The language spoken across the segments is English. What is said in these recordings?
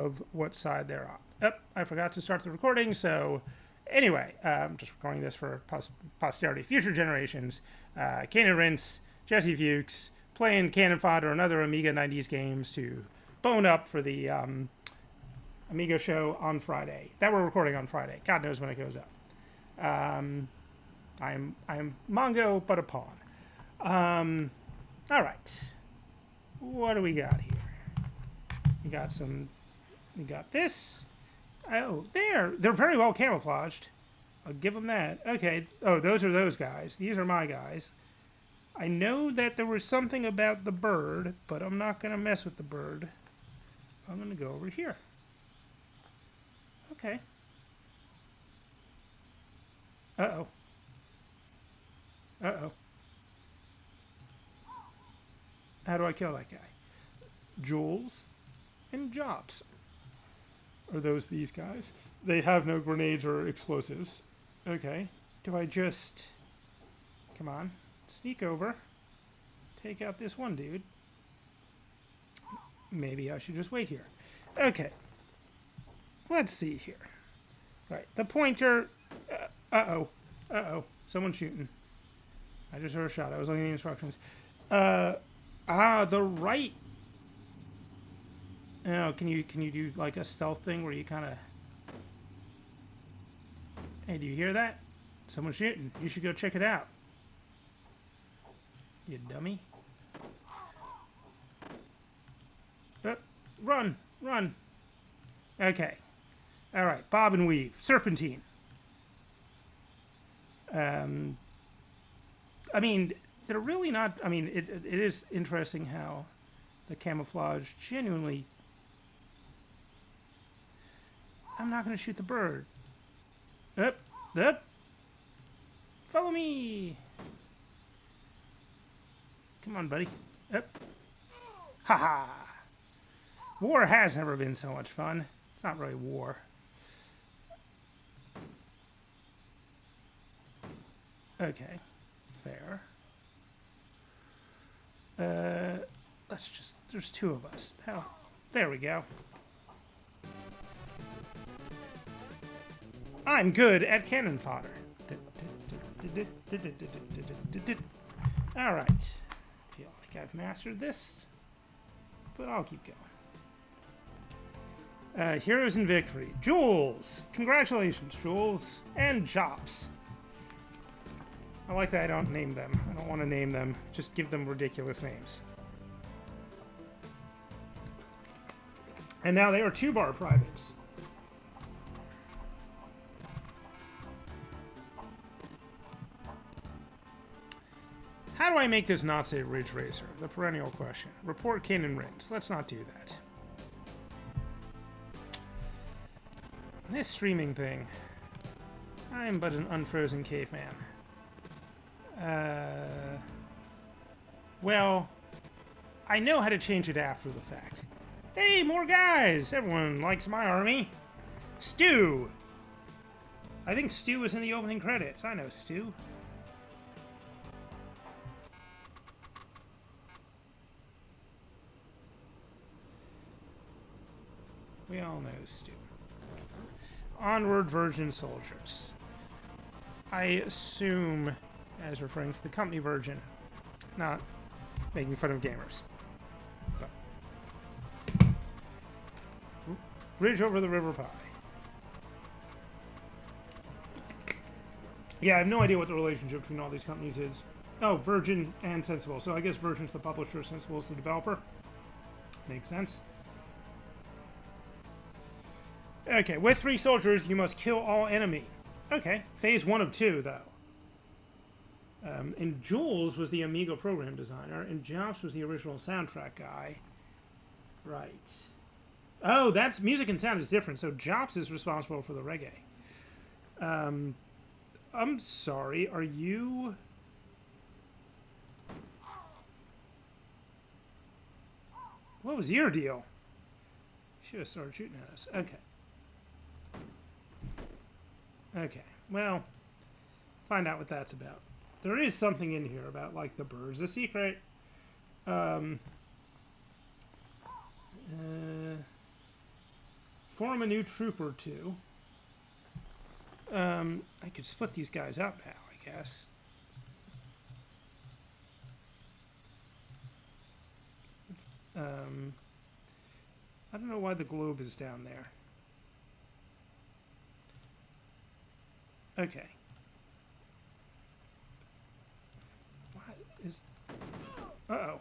of what side they're on. Oh, I forgot to start the recording, so anyway, I'm just recording this for posterity, future generations. Cane and Rinse, Jesse Fuchs, playing Cane and Fodder and other Amiga 90s games to bone up for the Amiga show on Friday. That we're recording on Friday. God knows when it goes up. I'm Mongo, but a pawn. All right. What do we got here? We got this. Oh, they're very well camouflaged. I'll give them that. Okay. Oh, those are those guys. These are my guys. I know that there was something about the bird, but I'm not going to mess with the bird. I'm going to go over here. Okay. Uh-oh. Uh-oh. How do I kill that guy? Jules and Jobs. Are those these guys? They have no grenades or explosives. Okay. Do I just... Come on. Sneak over. Take out this one dude. Maybe I should just wait here. Okay. Let's see here. Right. The pointer... Uh-oh. Uh-oh. Someone's shooting. I just heard a shot. I was looking at the instructions. The right... Oh, can you do like a stealth thing where you kind of... Hey, do you hear that? Someone's shooting. You should go check it out. You dummy. Run! Run! Okay. Alright, bob and weave. Serpentine. I mean, they're really not... I mean, it is interesting how the camouflage genuinely... I'm not going to shoot the bird. Up, up. Follow me. Come on, buddy. Up. Ha ha. War has never been so much fun. It's not really war. Okay. Fair. Let's just... There's two of us. Oh, there we go. I'm good at cannon fodder. Alright. Feel like I've mastered this, but I'll keep going. Heroes in victory. Jules! Congratulations, Jules. And Jobs. I like that I don't name them. I don't want to name them. Just give them ridiculous names. And now they are 2-bar privates. How do I make this not say Ridge Racer? The perennial question. Report Cane and Rinse. Let's not do that. This streaming thing. I'm but an unfrozen caveman. Well, I know how to change it after the fact. Hey, more guys! Everyone likes my army. Stu! I think Stu was in the opening credits. I know Stu. We all know Stu. Onward Virgin Soldiers. I assume as referring to the company Virgin, not making fun of gamers. But. Bridge over the River Pie. Yeah, I have no idea what the relationship between all these companies is. Oh, Virgin and Sensible. So I guess Virgin's the publisher, Sensible's the developer. Makes sense. Okay, with 3 soldiers, you must kill all enemy. Okay, phase 1 of 2, though. And Jules was the Amiga program designer, and Jobs was the original soundtrack guy. Right. Oh, that's music and sound is different. So Jobs is responsible for the reggae. I'm sorry, are you... What was your deal? Should have started shooting at us. Okay. Okay, well, find out what that's about. There is something in here about, like, the bird's a secret. form a new troop or two. I could split these guys up now, I guess. I don't know why the globe is down there. Okay. What is... Uh-oh.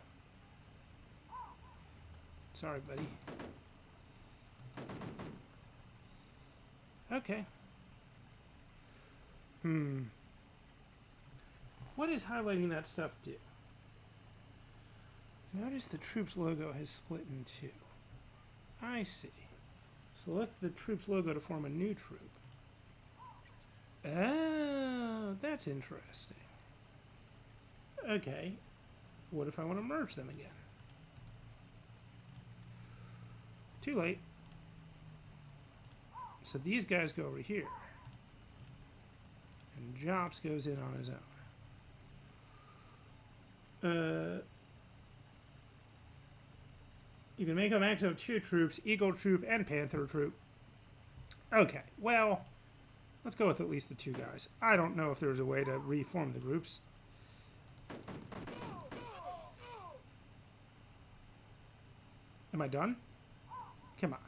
Sorry, buddy. Okay. What does highlighting that stuff do? Notice the troops logo has split in two. I see. Select the troops logo to form a new troop. Oh, that's interesting. Okay. What if I want to merge them again? Too late. So these guys go over here. And Jops goes in on his own. You can make a max of 2 troops, Eagle Troop and Panther Troop. Okay, well, let's go with at least the 2 guys. I don't know if there's a way to reform the groups. Am I done? Come on.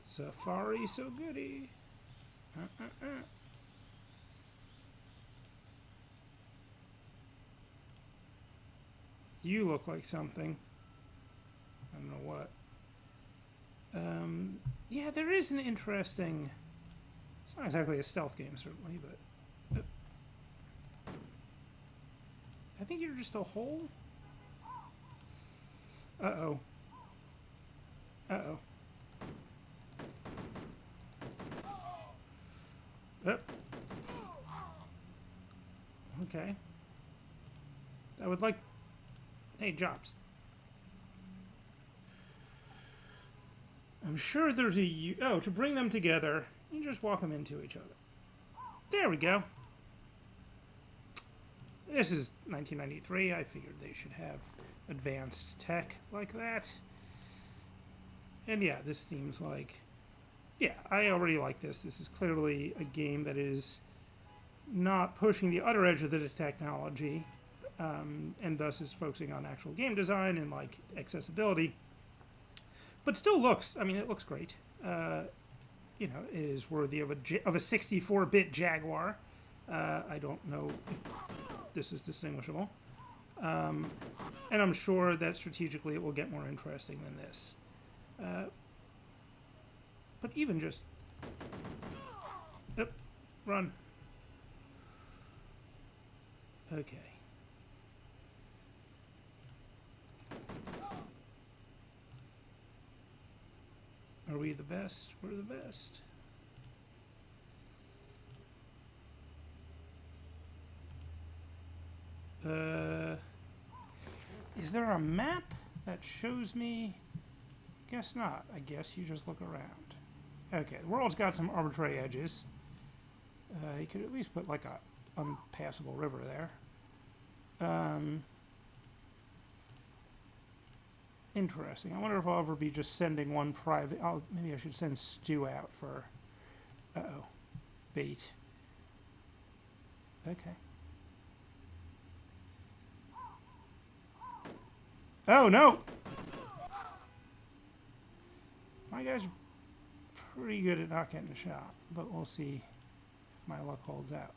Safari so goody. You look like something. I don't know what. Yeah, there is an interesting... It's not exactly a stealth game, certainly, but... I think you're just a hole. Uh-oh. Uh-oh. Okay. I would like... Hey, Jops. I'm sure there's a... Oh, to bring them together, you just walk them into each other. There we go. This is 1993. I figured they should have advanced tech like that. And yeah, this seems like... Yeah, I already like this. This is clearly a game that is not pushing the other edge of the technology, and thus is focusing on actual game design and like accessibility. But still looks, I mean, it looks great. You know, it is worthy of a 64-bit Jaguar. I don't know if this is distinguishable. And I'm sure that strategically it will get more interesting than this. But even just... Yep, run. Okay. Are we the best? We're the best. Is there a map that shows me? Guess not. I guess you just look around. Okay, the world's got some arbitrary edges. You could at least put like a unpassable river there. Interesting. I wonder if I'll ever be just sending one private... maybe I should send Stu out for... Uh-oh. Bait. Okay. Oh, no! My guys are pretty good at not getting shot, but we'll see if my luck holds out.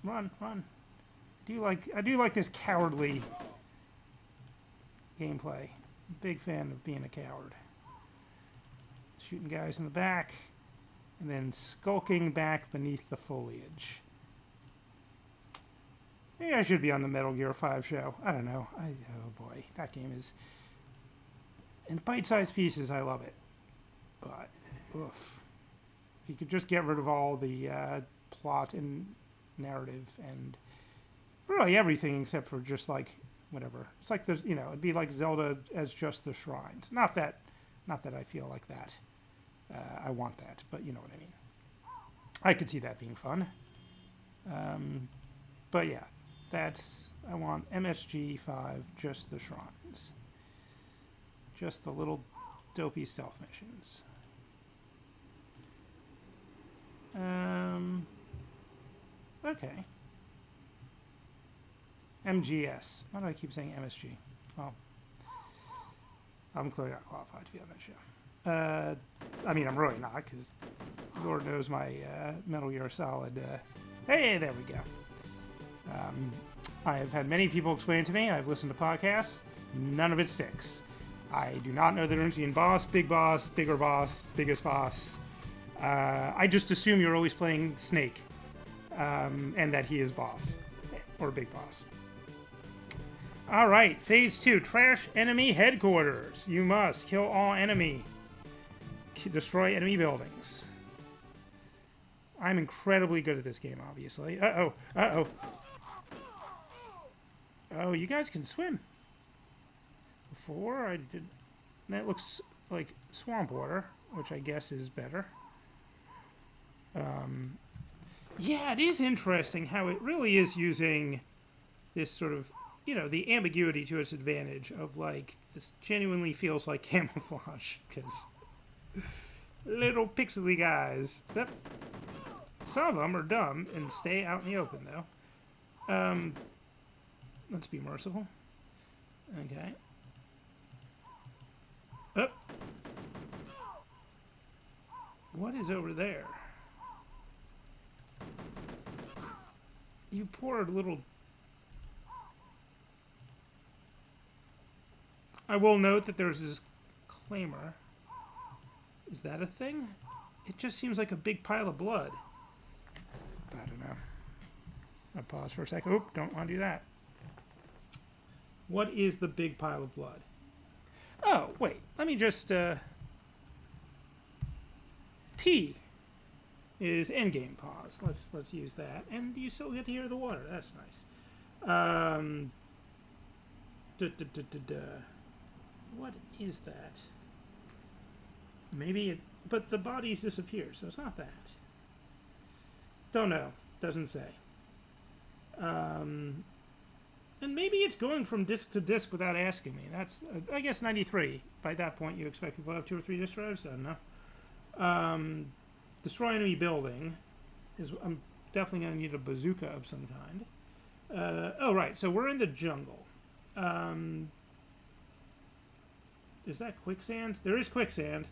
Run, run. I do like this cowardly gameplay. Big fan of being a coward. Shooting guys in the back, and then skulking back beneath the foliage. Maybe I should be on the Metal Gear 5 show. I don't know. Oh boy, that game is... In bite-sized pieces, I love it. But, oof. If you could just get rid of all the plot and narrative and really everything except for just like whatever. It's like the, you know, it'd be like Zelda as just the shrines. Not that I feel like that. I want that, but you know what I mean. I could see that being fun. But yeah, that's I want MSG5, just the shrines. Just the little dopey stealth missions. Okay. MGS. Why do I keep saying MSG? Well, I'm clearly not qualified to be on that show. I mean, I'm really not, because Lord knows my Metal Gear Solid... hey, there we go. I have had many people explain to me, I've listened to podcasts, none of it sticks. I do not know the difference between boss, bigger boss, biggest boss. I just assume you're always playing Snake, and that he is boss, or big boss. Alright, Phase 2, Trash Enemy Headquarters. You must kill all enemy. Destroy enemy buildings. I'm incredibly good at this game, obviously. Uh-oh, uh-oh. Oh, you guys can swim. Before I did... That looks like swamp water, which I guess is better. Yeah, it is interesting how it really is using this sort of, you know, the ambiguity to its advantage of, like, this genuinely feels like camouflage, because little pixely guys. Yep. Some of them are dumb and stay out in the open, though. Let's be merciful. Okay. Up. What is over there? You poor little... I will note that there's this claimer. Is that a thing? It just seems like a big pile of blood. I don't know. I'll pause for a second. Oop, don't want to do that. What is the big pile of blood? Oh, wait. Let me just... P is endgame pause. Let's use that. And you still get to hear the water. That's nice. What is that? Maybe it... But the bodies disappear, so it's not that. Don't know. Doesn't say. And maybe it's going from disc to disc without asking me. That's, I guess, 93. By that point, you expect people to have 2 or 3 disc drives? I don't know. Destroy enemy building. I'm definitely going to need a bazooka of some kind. Oh, right. So we're in the jungle. Is that quicksand? There is quicksand.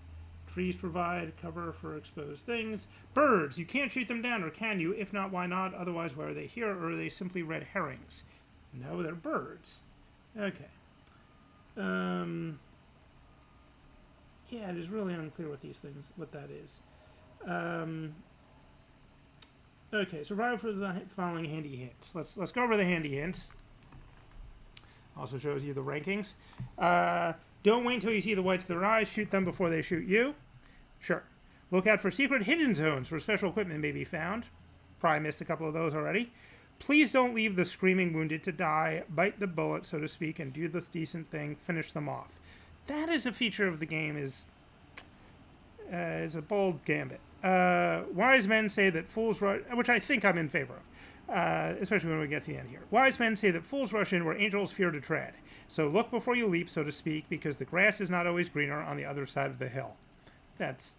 Trees provide cover for exposed things. Birds. You can't shoot them down, or can you? If not, why not? Otherwise, why are they here? Or are they simply red herrings? No, they're birds. Okay. Yeah, it is really unclear what that is. Okay, survival for the following handy hints. Let's go over the handy hints. Also shows you the rankings. Don't wait until you see the whites of their eyes. Shoot them before they shoot you. Sure. Look out for secret hidden zones where special equipment may be found. Probably missed a couple of those already. Please don't leave the screaming wounded to die. Bite the bullet, so to speak, and do the decent thing. Finish them off. That is a feature of the game, is a bold gambit. Wise men say that fools rush... Which I think I'm in favor of. Especially when we get to the end here. Wise men say that fools rush in where angels fear to tread. So look before you leap, so to speak, because the grass is not always greener on the other side of the hill. That's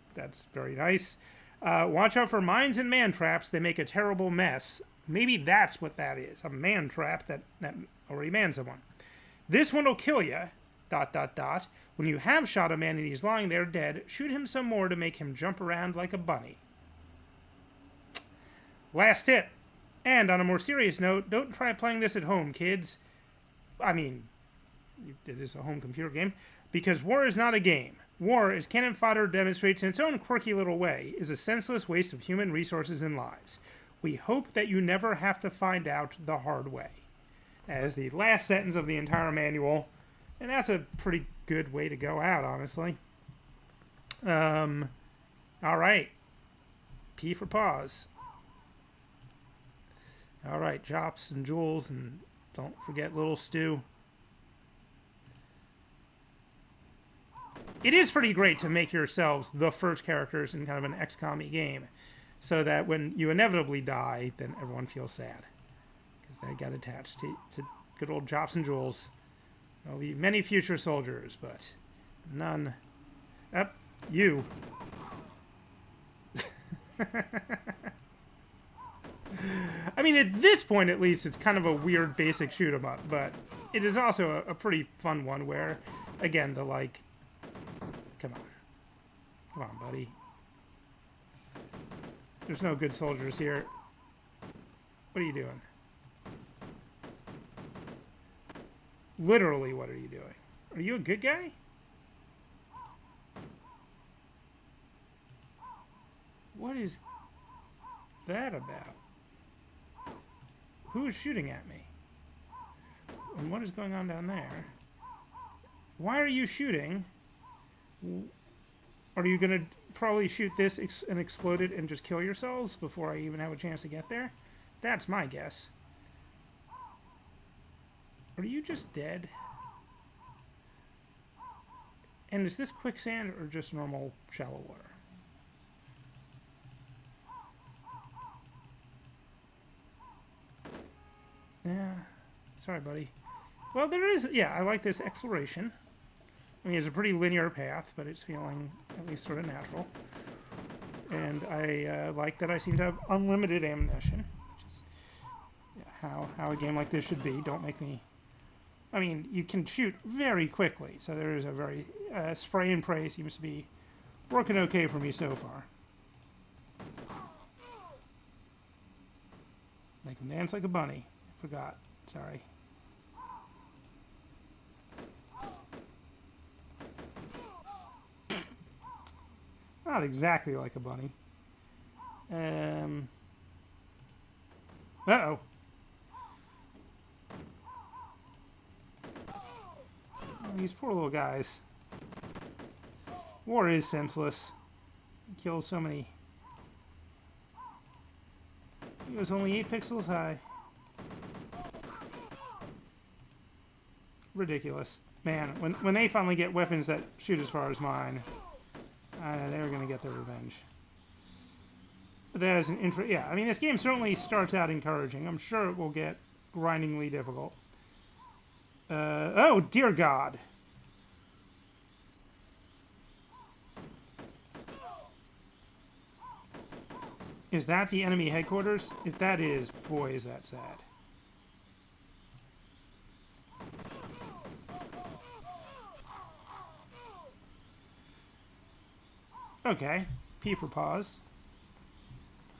very nice. Watch out for mines and man traps. They make a terrible mess. Maybe that's what that is. A man trap that already manned someone. This one will kill you. ... When you have shot a man and he's lying there dead, shoot him some more to make him jump around like a bunny. Last tip. And on a more serious note, don't try playing this at home, kids. I mean, it is a home computer game. Because war is not a game. War, as Cane and Fodder demonstrates in its own quirky little way, is a senseless waste of human resources and lives. We hope that you never have to find out the hard way. As the last sentence of the entire manual. And that's a pretty good way to go out, honestly. Alright. P for pause. Alright, Jops and Jules, and don't forget Little Stu. It is pretty great to make yourselves the first characters in kind of an XCOM-y game, so that when you inevitably die, then everyone feels sad. Because they got attached good old Jops and Jewels. There'll be many future soldiers, but none. Up, you. I mean, at this point, at least, it's kind of a weird basic shoot 'em up, but it is also a pretty fun one where, again, the, like... Come on. Come on, buddy. There's no good soldiers here. What are you doing? Literally, what are you doing? Are you a good guy? What is that about? Who is shooting at me? And what is going on down there? Why are you shooting? Are you going to probably shoot this and explode it and just kill yourselves before I even have a chance to get there? That's my guess. Are you just dead? And is this quicksand or just normal shallow water? Yeah, sorry, buddy. Well, there is, yeah, I like this exploration. I mean, it's a pretty linear path, but it's feeling at least sort of natural. And I like that I seem to have unlimited ammunition, which is how a game like this should be. Don't make me... I mean, you can shoot very quickly, so there is a very... spray and pray seems to be working okay for me so far. Make him dance like a bunny. Forgot. Sorry. Not exactly like a bunny. Uh-oh. These poor little guys. War is senseless. It kills so many. He was only 8 pixels high. Ridiculous. Man, when they finally get weapons that shoot as far as mine, they're going to get their revenge. But there's an yeah, I mean, this game certainly starts out encouraging. I'm sure it will get grindingly difficult. Oh, dear God. Is that the enemy headquarters? If that is, boy, is that sad. Okay, P for pause.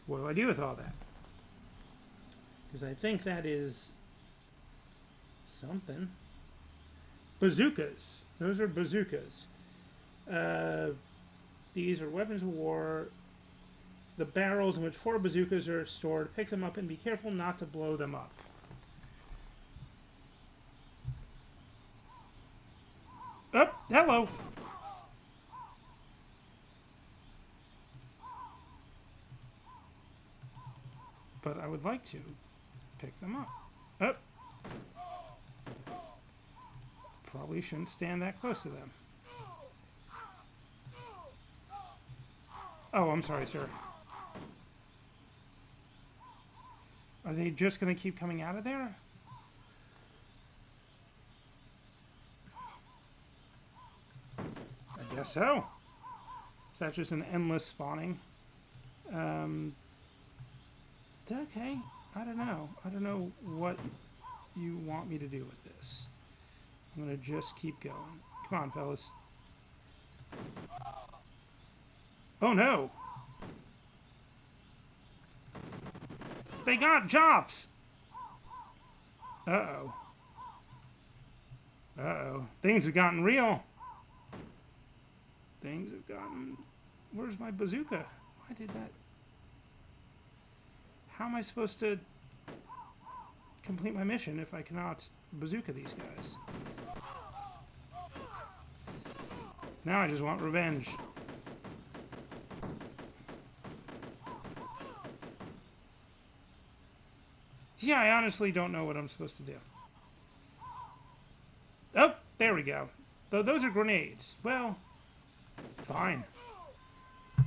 What do I do with all that? Because I think that is something. Bazookas. Those are bazookas. These are weapons of war. The barrels in which 4 bazookas are stored. Pick them up and be careful not to blow them up. Oh, hello. But I would like to pick them up. Oh. Probably shouldn't stand that close to them. Oh, I'm sorry, sir. Are they just going to keep coming out of there? I guess so. Is that just an endless spawning? Okay, I don't know. I don't know what you want me to do with this. I'm going to just keep going. Come on, fellas. Oh, no. They got Jops! Uh-oh. Uh-oh. Things have gotten real. Things have gotten... Where's my bazooka? Why did that... How am I supposed to complete my mission if I cannot bazooka these guys? Now I just want revenge. Yeah, I honestly don't know what I'm supposed to do. Oh, there we go. Though those are grenades. Well, fine.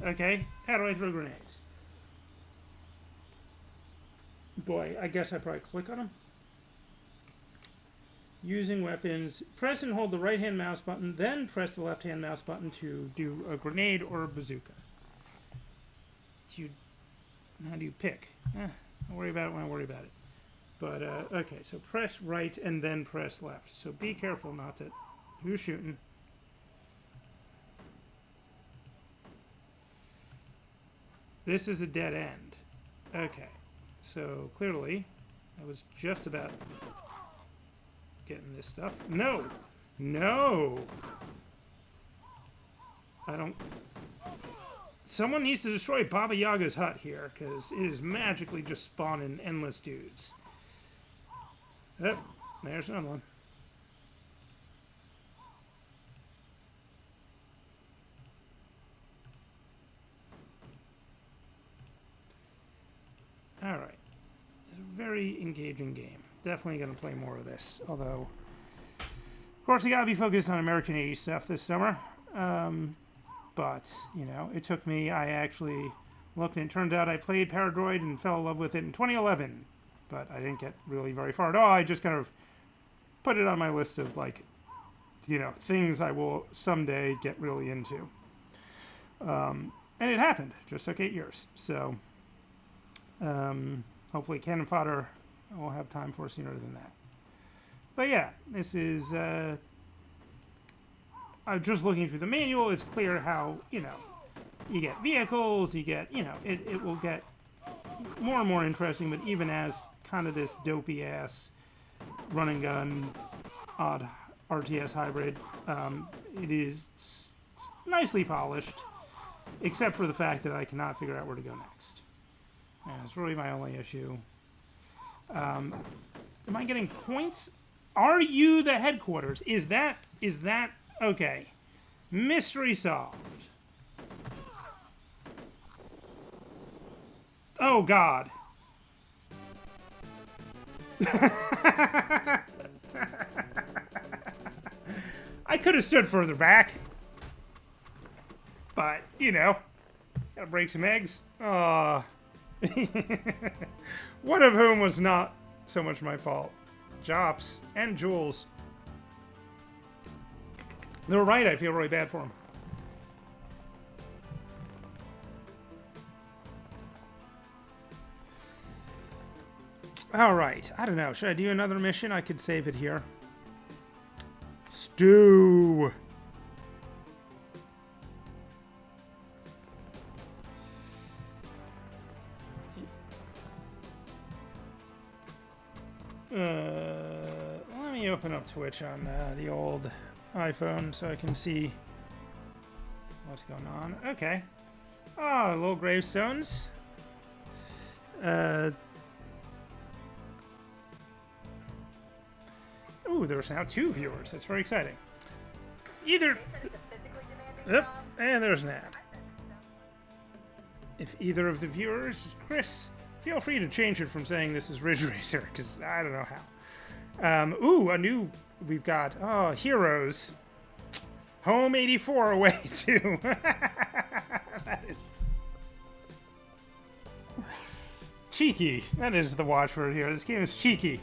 Okay, how do I throw grenades? Boy, I guess I probably click on them. Using weapons, press and hold the right-hand mouse button, then press the left-hand mouse button to do a grenade or a bazooka. How do you pick? Don't worry about it when I worry about it. But, okay, so press right and then press left. So be careful not to... Who's shooting? This is a dead end. Okay, so clearly I was just about getting this stuff. No! No! I don't... Someone needs to destroy Baba Yaga's hut here, because it is magically just spawning endless dudes. Oh, there's another one. Alright. It's a very engaging game. Definitely going to play more of this. Although, of course, I got to be focused on American 80s stuff this summer. But, you know, it took me, I actually looked and it turned out I played Paradroid and fell in love with it in 2011. But I didn't get really very far at all. I just kind of put it on my list of, like, you know, things I will someday get really into. And it happened. It just took 8 years. So, hopefully Cane and Fodder will have time for sooner than that. But yeah, this is... I'm just looking through the manual. It's clear how, you know, you get vehicles, you get, you know, it will get more and more interesting, but even as kind of this dopey-ass run-and-gun odd RTS hybrid, it is nicely polished, except for the fact that I cannot figure out where to go next. And it's really my only issue. Am I getting points? Are you the headquarters? Is that... Okay. Mystery solved. Oh, God. I could have stood further back. But, you know. Gotta break some eggs. One of whom was not so much my fault. Jops and Jules. They're right, I feel really bad for them. Alright, I don't know. Should I do another mission? I could save it here. Stew! Let me open up Twitch on the old iPhone so I can see what's going on. Okay. Oh, little gravestones. Ooh, there's now 2 viewers. That's very exciting. Yep, and there's an ad. If either of the viewers is Chris, feel free to change it from saying this is Ridge Racer, because I don't know how. Ooh, a new... We've got, Heroes. Home 84 away, too. That is... cheeky. That is the watchword here. This game is cheeky.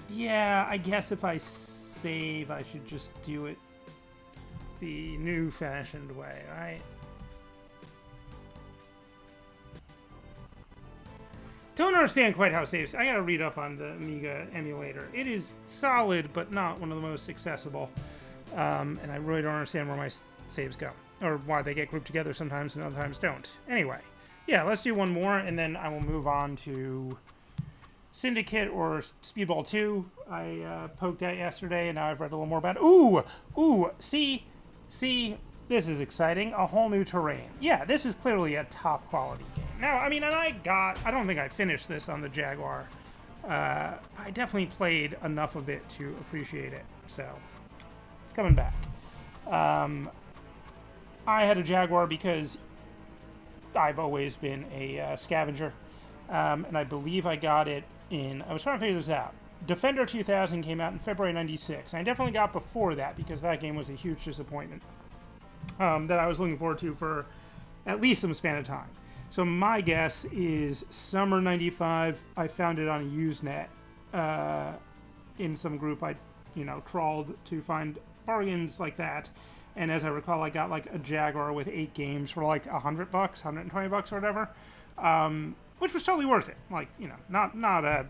Yeah, I guess if I save, I should just do it the new-fashioned way, right? Don't understand quite how it saves. I gotta read up on the Amiga emulator. It is solid, but not one of the most accessible. And I really don't understand where my saves go. Or why they get grouped together sometimes and other times don't. Anyway, yeah, let's do one more, and then I will move on to Syndicate or Speedball 2. I poked at yesterday, and now I've read a little more about it. Ooh, see, this is exciting. A whole new terrain. Yeah, this is clearly a top quality game. Now, I mean, and I don't think I finished this on the Jaguar. I definitely played enough of it to appreciate it, so it's coming back. I had a Jaguar because I've always been a scavenger, and I believe I got it in... I was trying to figure this out. Defender 2000 came out in February 96. I definitely got before that because that game was a huge disappointment that I was looking forward to for at least some span of time. So my guess is summer '95. I found it on a Usenet in some group. I, trawled to find bargains like that. And as I recall, I got like a Jaguar with 8 games for like $100, $120 or whatever, which was totally worth it. Like, not a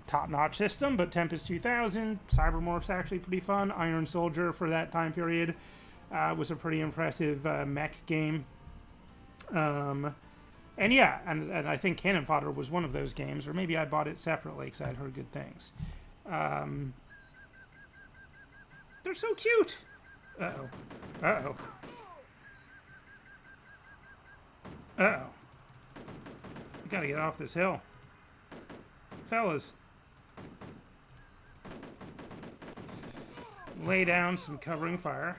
top-notch system, but Tempest 2000, Cybermorph's actually pretty fun. Iron Soldier for that time period was a pretty impressive mech game. And yeah, and I think Cannon Fodder was one of those games, or maybe I bought it separately because I had heard good things. They're so cute! Uh-oh. Uh-oh. Uh-oh. We gotta get off this hill. Fellas. Lay down some covering fire.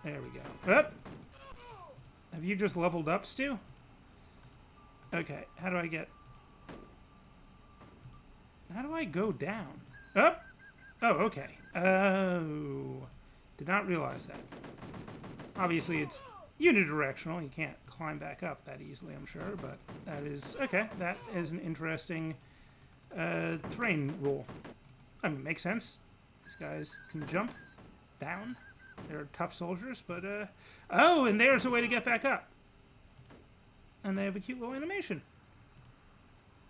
There we go. Up! Have you just leveled up, Stu? Okay, how do I get... How do I go down? Up! Oh, okay. Oh. Did not realize that. Obviously, it's unidirectional. You can't climb back up that easily, I'm sure, but that is... Okay, that is an interesting terrain rule. I mean, it makes sense. These guys can jump down. They're tough soldiers, but, Oh, and there's a way to get back up. And they have a cute little animation.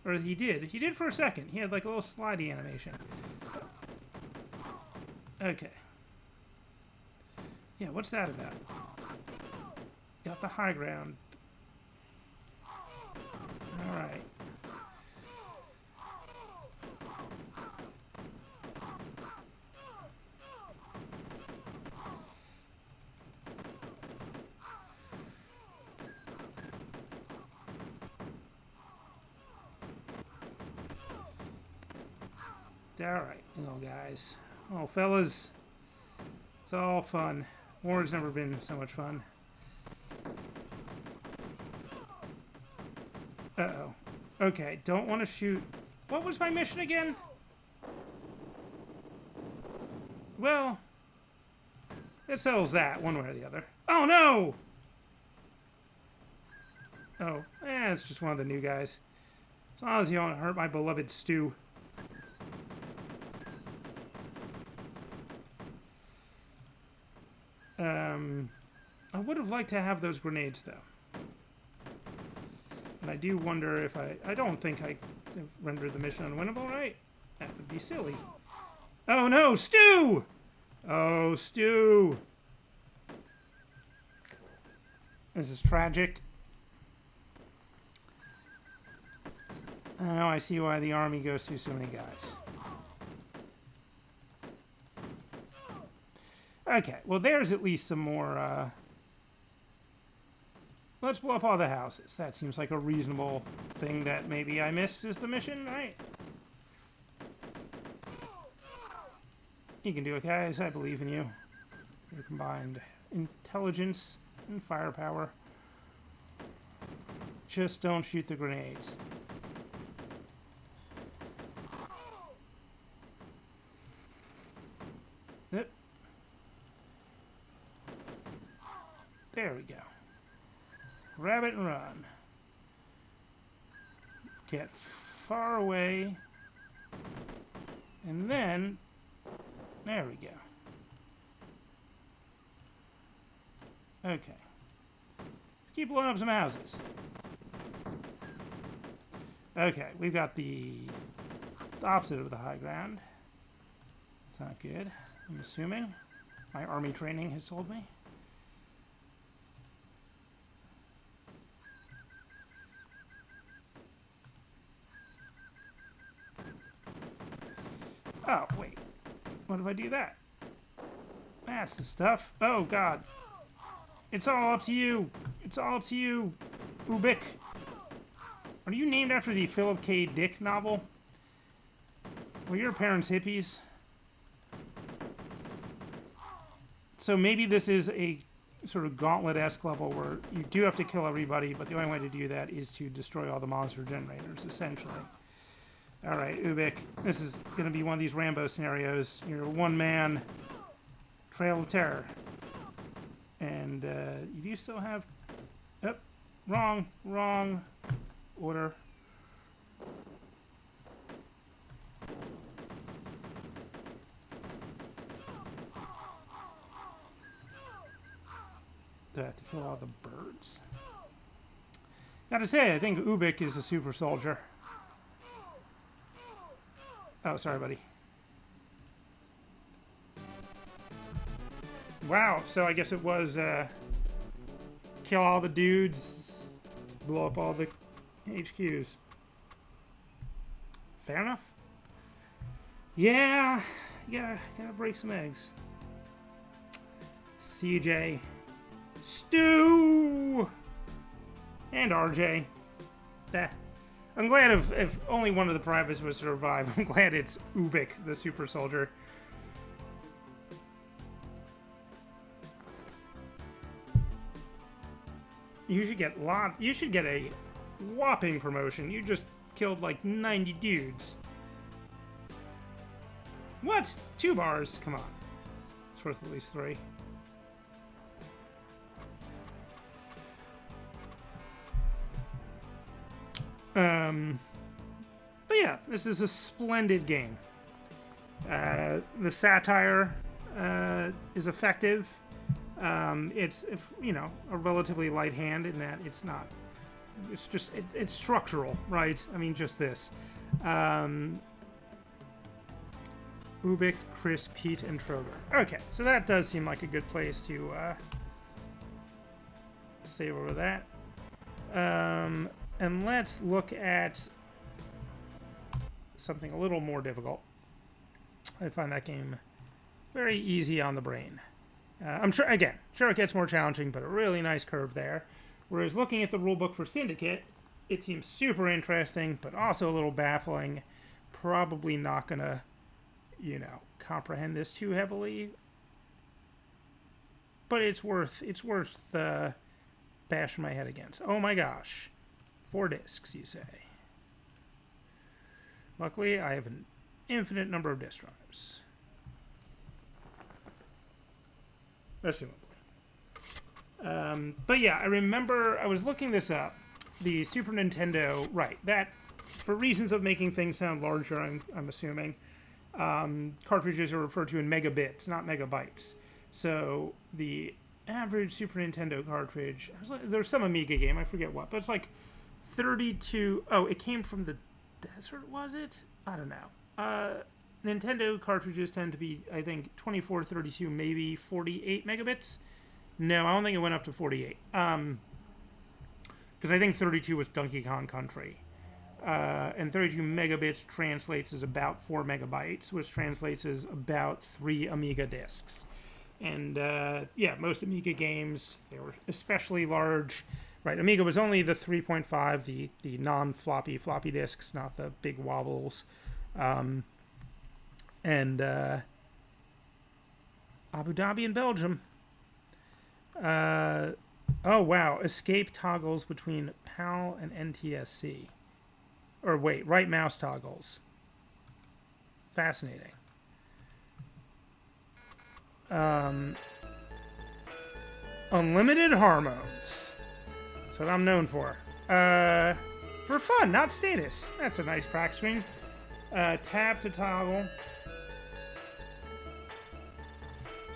Or he did. He did for a second. He had, like, a little slidey animation. Okay. Yeah, what's that about? Got the high ground. Alright. Alright, little guys. Oh, fellas. It's all fun. War's never been so much fun. Uh-oh. Okay, don't want to shoot... What was my mission again? Well... It settles that, one way or the other. Oh, no! Oh, it's just one of the new guys. As long as you don't hurt my beloved Stu. I would have liked to have those grenades, though. And I do wonder if I don't think I rendered the mission unwinnable, right? That would be silly. Oh, no! Stu! Oh, Stu! This is tragic. Oh, I see why the army goes through so many guys. Okay, well, there's at least some more, Let's blow up all the houses. That seems like a reasonable thing that maybe I missed is the mission, right? You can do it, guys. I believe in you. Your combined intelligence and firepower. Just don't shoot the grenades. Yep. There we go. Grab it and run. Get far away. And then... There we go. Okay. Keep blowing up some houses. Okay, we've got the opposite of the high ground. It's not good, I'm assuming. My army training has told me. Oh, wait. What if I do that? That's the stuff. Oh, God. It's all up to you. It's all up to you, Ubik. Are you named after the Philip K. Dick novel? Were your parents hippies? So maybe this is a sort of gauntlet-esque level where you do have to kill everybody, but the only way to do that is to destroy all the monster generators, essentially. All right, Ubik, this is going to be one of these Rambo scenarios. You're a one-man trail of terror. And you do still have... Oh, wrong order. Do I have to kill all the birds? Gotta say, I think Ubik is a super soldier. Oh, sorry, buddy. Wow, so I guess it was kill all the dudes, blow up all the HQs. Fair enough. Yeah, gotta break some eggs. CJ, Stu, and RJ. I'm glad if only one of the privates would survive. I'm glad it's Ubik, the super soldier. You should get a whopping promotion. You just killed like 90 dudes. What? 2 bars? Come on. It's worth at least 3. But yeah, this is a splendid game. The satire is effective. It's a relatively light hand in that it's not. It's just it's structural, right? I mean, just this. Ubik, Chris, Pete, and Troger. Okay, so that does seem like a good place to save over that. And let's look at something a little more difficult. I find that game very easy on the brain. I'm sure it gets more challenging, but a really nice curve there. Whereas looking at the rulebook for Syndicate, it seems super interesting, but also a little baffling. Probably not gonna, comprehend this too heavily. But it's worth the bashing my head against. Oh my gosh. 4 discs, you say. Luckily, I have an infinite number of disk drives. Assumably. But yeah, I remember I was looking this up. The Super Nintendo, right, that, for reasons of making things sound larger, I'm assuming, cartridges are referred to in megabits, not megabytes. So the average Super Nintendo cartridge, there's some Amiga game, I forget what, but it's like 32, oh, it came from the desert, was it? I don't know. Nintendo cartridges tend to be, I think, 24, 32, maybe 48 megabits. No, I don't think it went up to 48. Because I think 32 was Donkey Kong Country. And 32 megabits translates as about 4 megabytes, which translates as about 3 Amiga discs. And, yeah, most Amiga games, they were especially large. Right, Amiga was only the 3.5, the non-floppy floppy disks, not the big wobbles. And Abu Dhabi and Belgium. Oh, wow. Escape toggles between PAL and NTSC. Or wait, right mouse toggles. Fascinating. Unlimited hormones. That's what I'm known for. For fun, not status. That's a nice crack screen. Tab to toggle.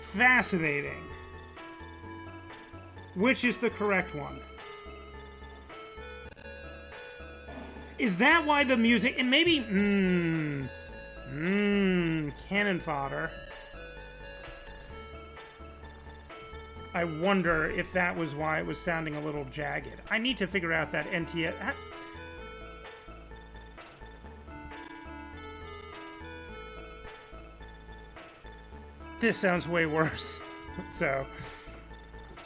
Fascinating. Which is the correct one? Is that why the music... And maybe... Cannon fodder. I wonder if that was why it was sounding a little jagged. I need to figure out that NTS... This sounds way worse. So,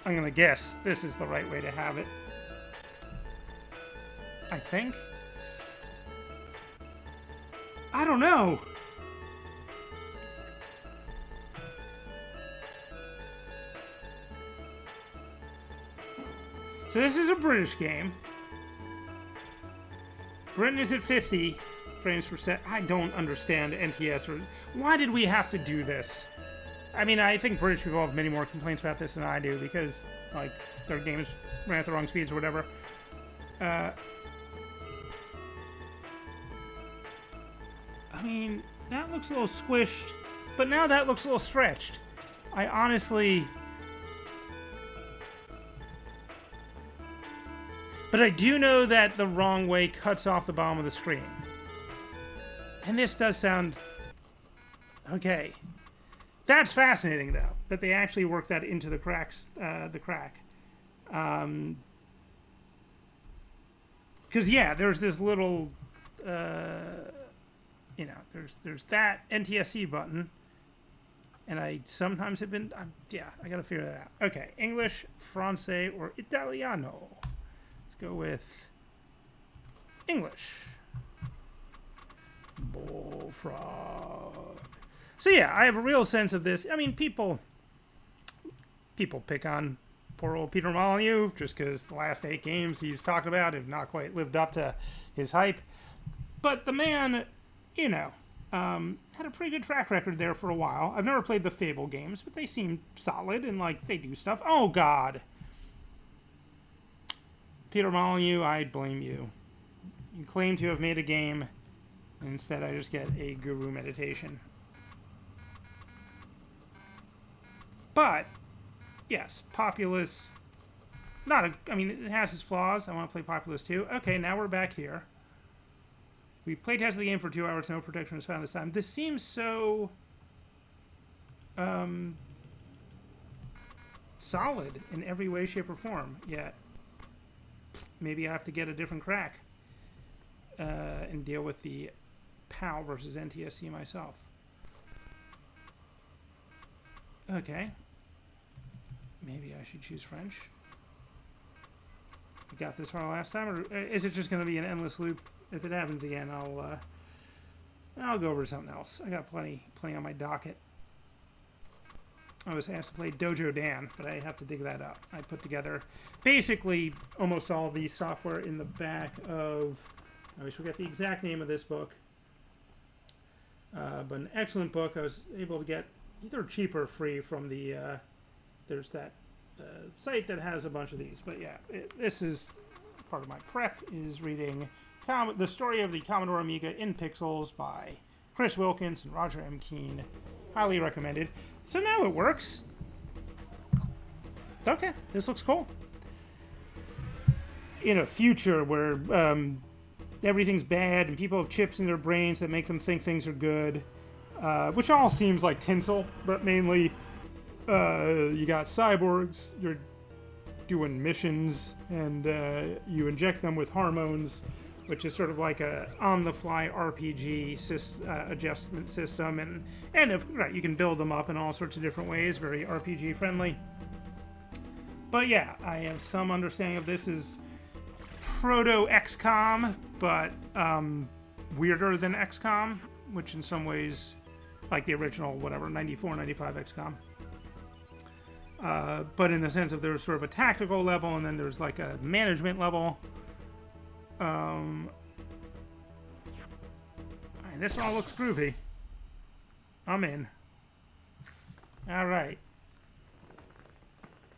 I'm going to guess this is the right way to have it. I think. I don't know. So this is a British game. Britain is at 50 frames per second. I don't understand NTS. Why did we have to do this? I mean, I think British people have many more complaints about this than I do because, like, their games ran at the wrong speeds or whatever. I mean, that looks a little squished, but now that looks a little stretched. I honestly... But I do know that the wrong way cuts off the bottom of the screen. And this does sound... Okay. That's fascinating, though, that they actually work that into the cracks, the crack. Because, yeah, there's this little, you know, there's that NTSC button. And I sometimes have been, yeah, I got to figure that out. Okay, English, Francais, or Italiano. Let's go with English. Bullfrog. So yeah, I have a real sense of this. I mean, people pick on poor old Peter Molyneux just because the last 8 games he's talked about have not quite lived up to his hype. But the man, you know, had a pretty good track record there for a while. I've never played the Fable games, but they seem solid and, like, they do stuff. Oh, God. Peter Molyneux, I blame you. You claim to have made a game, and instead I just get a guru meditation. But, yes, Populous, I mean, it has its flaws. I want to play Populous too. Okay, now we're back here. We playtested the game for 2 hours. No protection was found this time. This seems so solid in every way, shape, or form. Yet, maybe I have to get a different crack and deal with the PAL versus NTSC myself. Okay. Maybe I should choose French. We got this far last time, or is it just going to be an endless loop? If it happens again, I'll go over to something else. I got plenty on my docket. I was asked to play Dojo Dan, but I have to dig that up. I put together basically almost all the software in the back of, I always forget the exact name of this book, but an excellent book. I was able to get either cheap or free from the, there's that site that has a bunch of these. But yeah, this is part of my prep, is reading The Story of the Commodore Amiga in Pixels by Chris Wilkins and Roger M. Keane. Highly recommended. So now it works. Okay, this looks cool. In a future where everything's bad and people have chips in their brains that make them think things are good, which all seems like tinsel, but mainly you got cyborgs, you're doing missions, and you inject them with hormones, which is sort of like a on-the-fly RPG adjustment system, and if, right, you can build them up in all sorts of different ways, very RPG friendly. But yeah, I have some understanding of this as proto XCOM, but weirder than XCOM, which in some ways, like the original, whatever, 94, 95 XCOM. But in the sense of there's sort of a tactical level, and then there's like a management level. And this all looks groovy. I'm in. All right.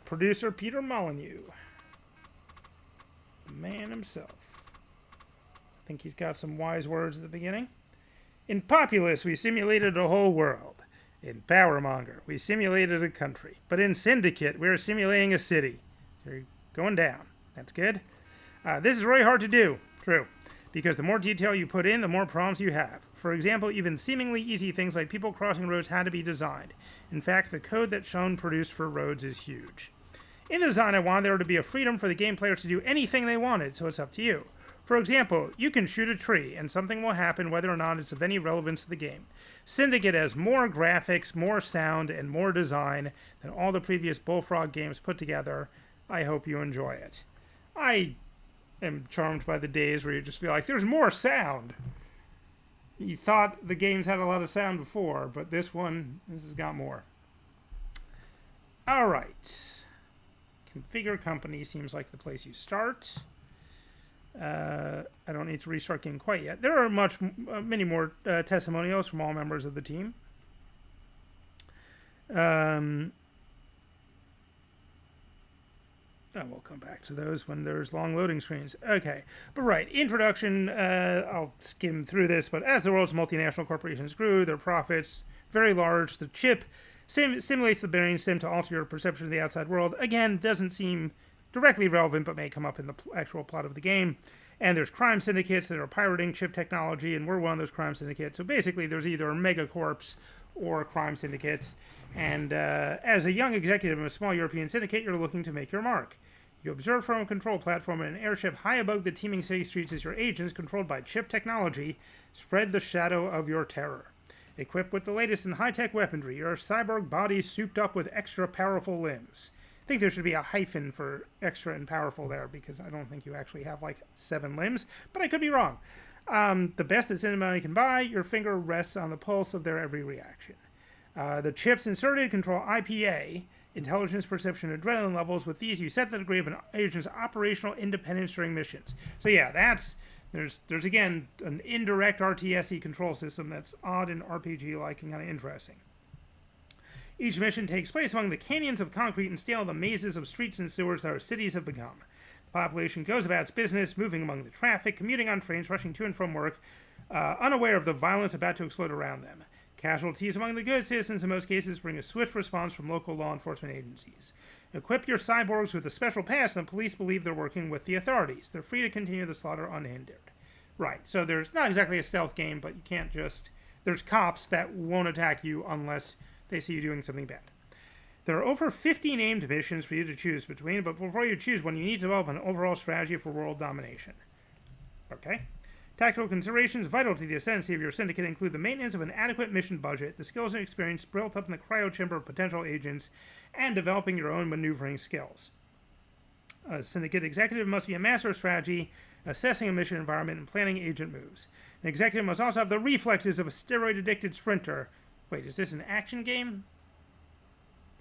Producer Peter Molyneux. The man himself. I think he's got some wise words at the beginning. In Populous, we simulated a whole world. In Powermonger, we simulated a country. But in Syndicate, we're simulating a city. You're going down. That's good. This is really hard to do. True. Because the more detail you put in, the more problems you have. For example, even seemingly easy things like people crossing roads had to be designed. In fact, the code that Sean produced for roads is huge. In the design, I wanted there to be a freedom for the game players to do anything they wanted, so it's up to you. For example, you can shoot a tree, and something will happen whether or not it's of any relevance to the game. Syndicate has more graphics, more sound, and more design than all the previous Bullfrog games put together. I hope you enjoy it. I am charmed by the days where you just be like, there's more sound. You thought the games had a lot of sound before, but this has got more. All right. Configure company seems like the place you start. I don't need to restart game quite yet. There are many more testimonials from all members of the team. Um, we'll come back to those when there's long loading screens. Okay, but right, introduction, I'll skim through this, but as the world's multinational corporations grew, their profits very large, the chip stimulates the brain stem to alter your perception of the outside world. Again, doesn't seem directly relevant, but may come up in the actual plot of the game. And there's crime syndicates that are pirating chip technology, and we're one of those crime syndicates. So basically, there's either megacorps or crime syndicates. And as a young executive of a small European syndicate, you're looking to make your mark. You observe from a control platform in an airship high above the teeming city streets as your agents, controlled by chip technology, spread the shadow of your terror. Equipped with the latest in high-tech weaponry, your cyborg body souped up with extra powerful limbs. I think there should be a hyphen for extra and powerful there, because I don't think you actually have like 7 limbs, but I could be wrong. The best that cinema can buy, your finger rests on the pulse of their every reaction. The chips inserted control IPA, intelligence, perception, and adrenaline levels. With these, you set the degree of an agent's operational independence during missions. So yeah, there's again an indirect RTSE control system that's odd and RPG-like and kind of interesting. Each mission takes place among the canyons of concrete and steel, the mazes of streets and sewers that our cities have become. The population goes about its business, moving among the traffic, commuting on trains, rushing to and from work, unaware of the violence about to explode around them. Casualties among the good citizens in most cases bring a swift response from local law enforcement agencies. Equip your cyborgs with a special pass, and the police believe they're working with the authorities. They're free to continue the slaughter unhindered. Right, so there's not exactly a stealth game, but you can't just... There's cops that won't attack you unless they see you doing something bad. There are over 50 named missions for you to choose between, but before you choose one, you need to develop an overall strategy for world domination. Okay. Tactical considerations vital to the ascendancy of your syndicate include the maintenance of an adequate mission budget, the skills and experience built up in the cryo chamber of potential agents, and developing your own maneuvering skills. A syndicate executive must be a master of strategy, assessing a mission environment, and planning agent moves. An executive must also have the reflexes of a steroid-addicted sprinter. Wait, is this an action game?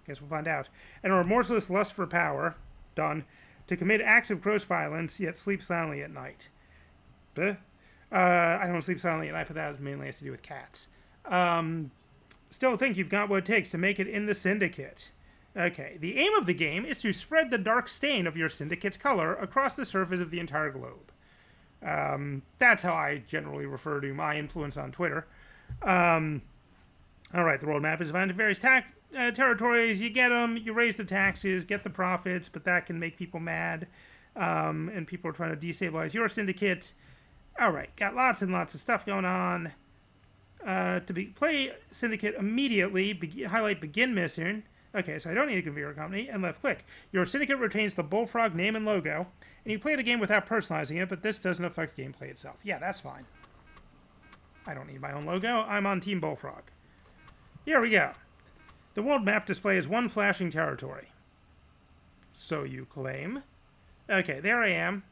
Guess we'll find out. And a remorseless lust for power, done, to commit acts of gross violence, yet sleep silently at night. I don't sleep silently at night, but that mainly has to do with cats. Still think you've got what it takes to make it in the Syndicate. Okay, the aim of the game is to spread the dark stain of your Syndicate's color across the surface of the entire globe. That's how I generally refer to my influence on Twitter. Alright, the world map is divided into various territories. You get them, you raise the taxes, get the profits, but that can make people mad. And people are trying to destabilize your syndicate. Alright, got lots and lots of stuff going on. Play Syndicate immediately, highlight Begin Mission. Okay, so I don't need to configure a company, and left click. Your Syndicate retains the Bullfrog name and logo, and you play the game without personalizing it, but this doesn't affect gameplay itself. Yeah, that's fine. I don't need my own logo. I'm on Team Bullfrog. Here we go. The world map display is one flashing territory. So you claim. Okay, there I am.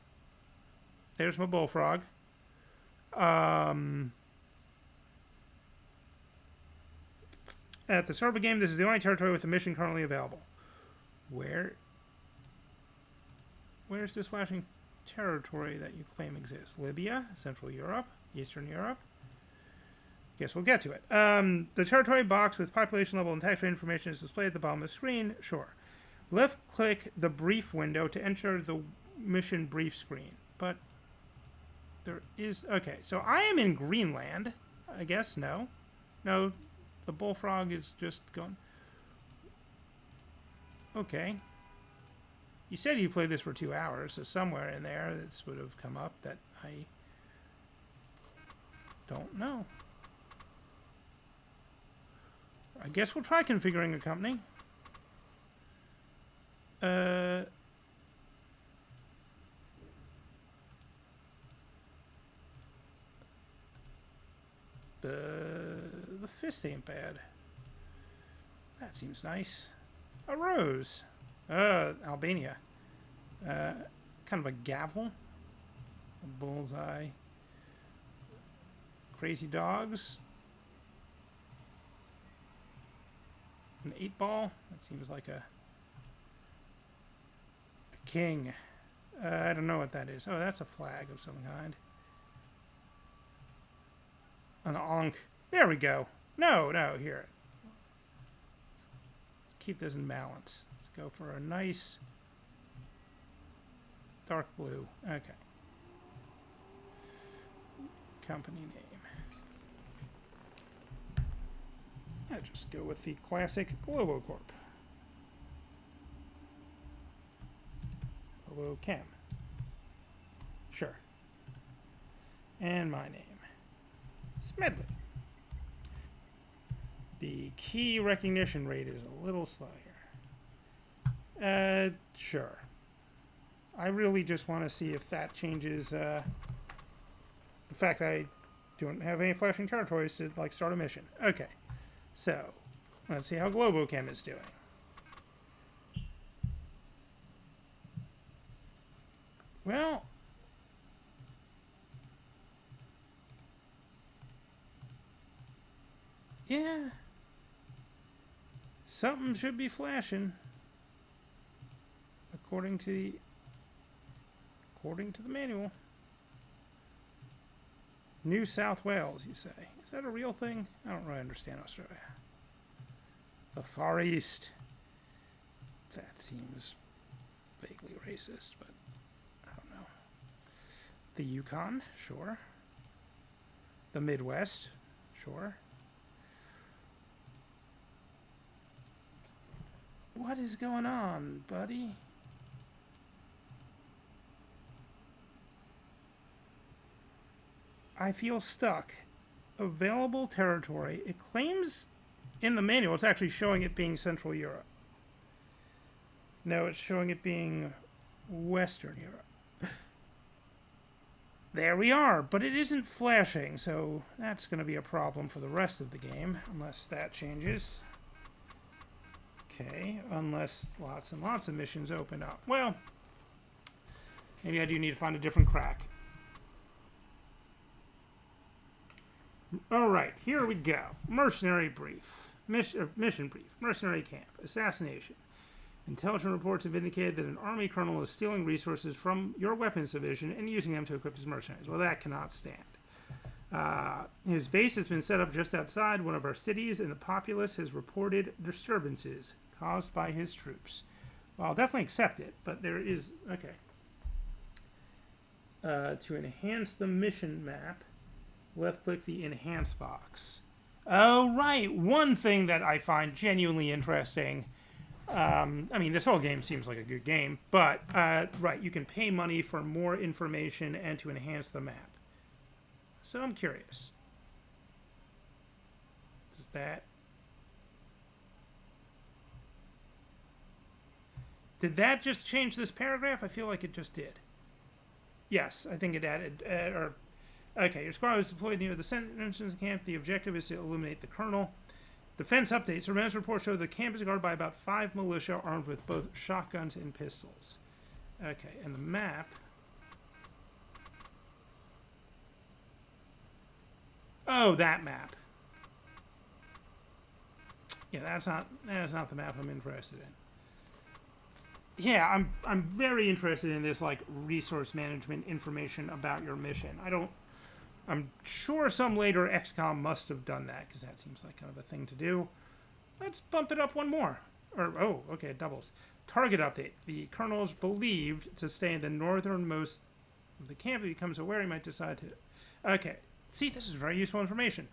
There's my Bullfrog. At the start of the game, this is the only territory with a mission currently available. Where's this flashing territory that you claim exists? Libya, Central Europe, Eastern Europe. Guess we'll get to it. The territory box with population level and tax rate information is displayed at the bottom of the screen. Sure. Left-click the brief window to enter the mission brief screen. But there is... Okay, so I am in Greenland. I guess, no. No, the Bullfrog is just going... Okay. You said you played this for 2 hours, so somewhere in there this would have come up that I don't know. I guess we'll try configuring a company. The fist ain't bad. That seems nice. A rose. Albania. Kind of a gavel. A bullseye. Crazy dogs. An 8-ball. That seems like a king. I don't know what that is. Oh, that's a flag of some kind. An onk. There we go. No, here. keep this in balance. Let's go for a nice dark blue. Okay. Company name. Yeah, just go with the classic Globocorp. Globochem. Sure. And my name. Smedley. The key recognition rate is a little slow here. Sure. I really just want to see if that changes the fact that I don't have any flashing territories to like start a mission. Okay. So, let's see how Globochem is doing. Well, yeah. Something should be flashing. According to the manual. New South Wales, you say. Is that a real thing? I don't really understand Australia. The Far East. That seems vaguely racist, but I don't know. The Yukon, sure. The Midwest, sure. What is going on, buddy? I feel stuck. Available territory. It claims in the manual it's actually showing it being Central Europe. No, it's showing it being Western Europe. There we are, but it isn't flashing, so that's going to be a problem for the rest of the game, unless that changes. Okay, unless lots and lots of missions open up. Well, maybe I do need to find a different crack. Alright, here we go. Mercenary brief. Mission brief. Mercenary camp. Assassination. Intelligence reports have indicated that an army colonel is stealing resources from your weapons division and using them to equip his mercenaries. Well, that cannot stand. His base has been set up just outside one of our cities, and the populace has reported disturbances caused by his troops. Well, I'll definitely accept it, but there is... Okay. To enhance the mission map, left-click the Enhance box. Oh, right. One thing that I find genuinely interesting... I mean, this whole game seems like a good game, but, right, you can pay money for more information and to enhance the map. So I'm curious. Does that... Did that just change this paragraph? I feel like it just did. Yes, I think it added... Okay, your squad was deployed near the entrance camp. The objective is to eliminate the colonel. Defense updates. Surveillance reports show the camp is guarded by about 5 militia armed with both shotguns and pistols. Okay, and the map... Oh, that map. Yeah, that's not the map I'm interested in. Yeah, I'm very interested in this like resource management information about your mission. I'm sure some later XCOM must have done that, because that seems like kind of a thing to do. Let's bump it up one more. Oh, okay, it doubles. Target update. The colonel is believed to stay in the northernmost of the camp. If he becomes aware, he might decide to... Okay, see, this is very useful information.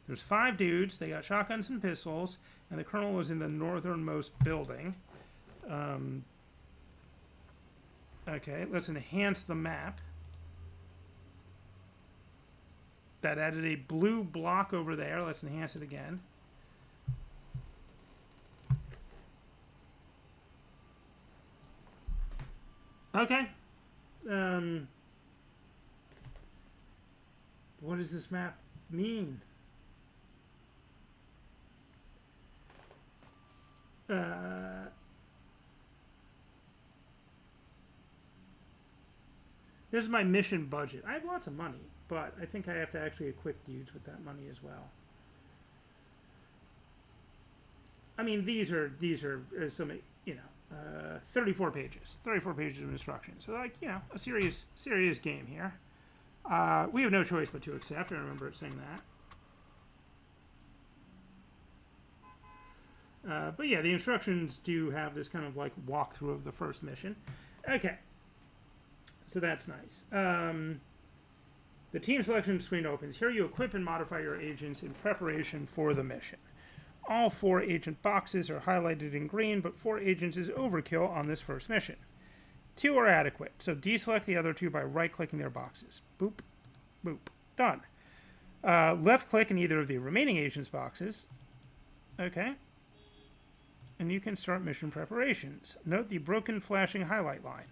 There's 5 dudes. They got shotguns and pistols, and the colonel was in the northernmost building. Okay, let's enhance the map. That added a blue block over there. Let's enhance it again. Okay. What does this map mean? This is my mission budget. I have lots of money, but I think I have to actually equip dudes with that money as well. I mean, these are some, 34 pages. 34 pages of instructions. So, like, a serious game here. We have no choice but to accept. I remember it saying But yeah, the instructions do have this kind of like walkthrough of the first mission. Okay, so that's nice. The team selection screen opens. Here you equip and modify your agents in preparation for the mission. All 4 agent boxes are highlighted in green, but 4 agents is overkill on this first mission. 2 are adequate, so deselect the other 2 by right-clicking their boxes. Boop, boop, done. Left-click in either of the remaining agents' boxes. Okay. And you can start mission preparations. Note the broken flashing highlight line.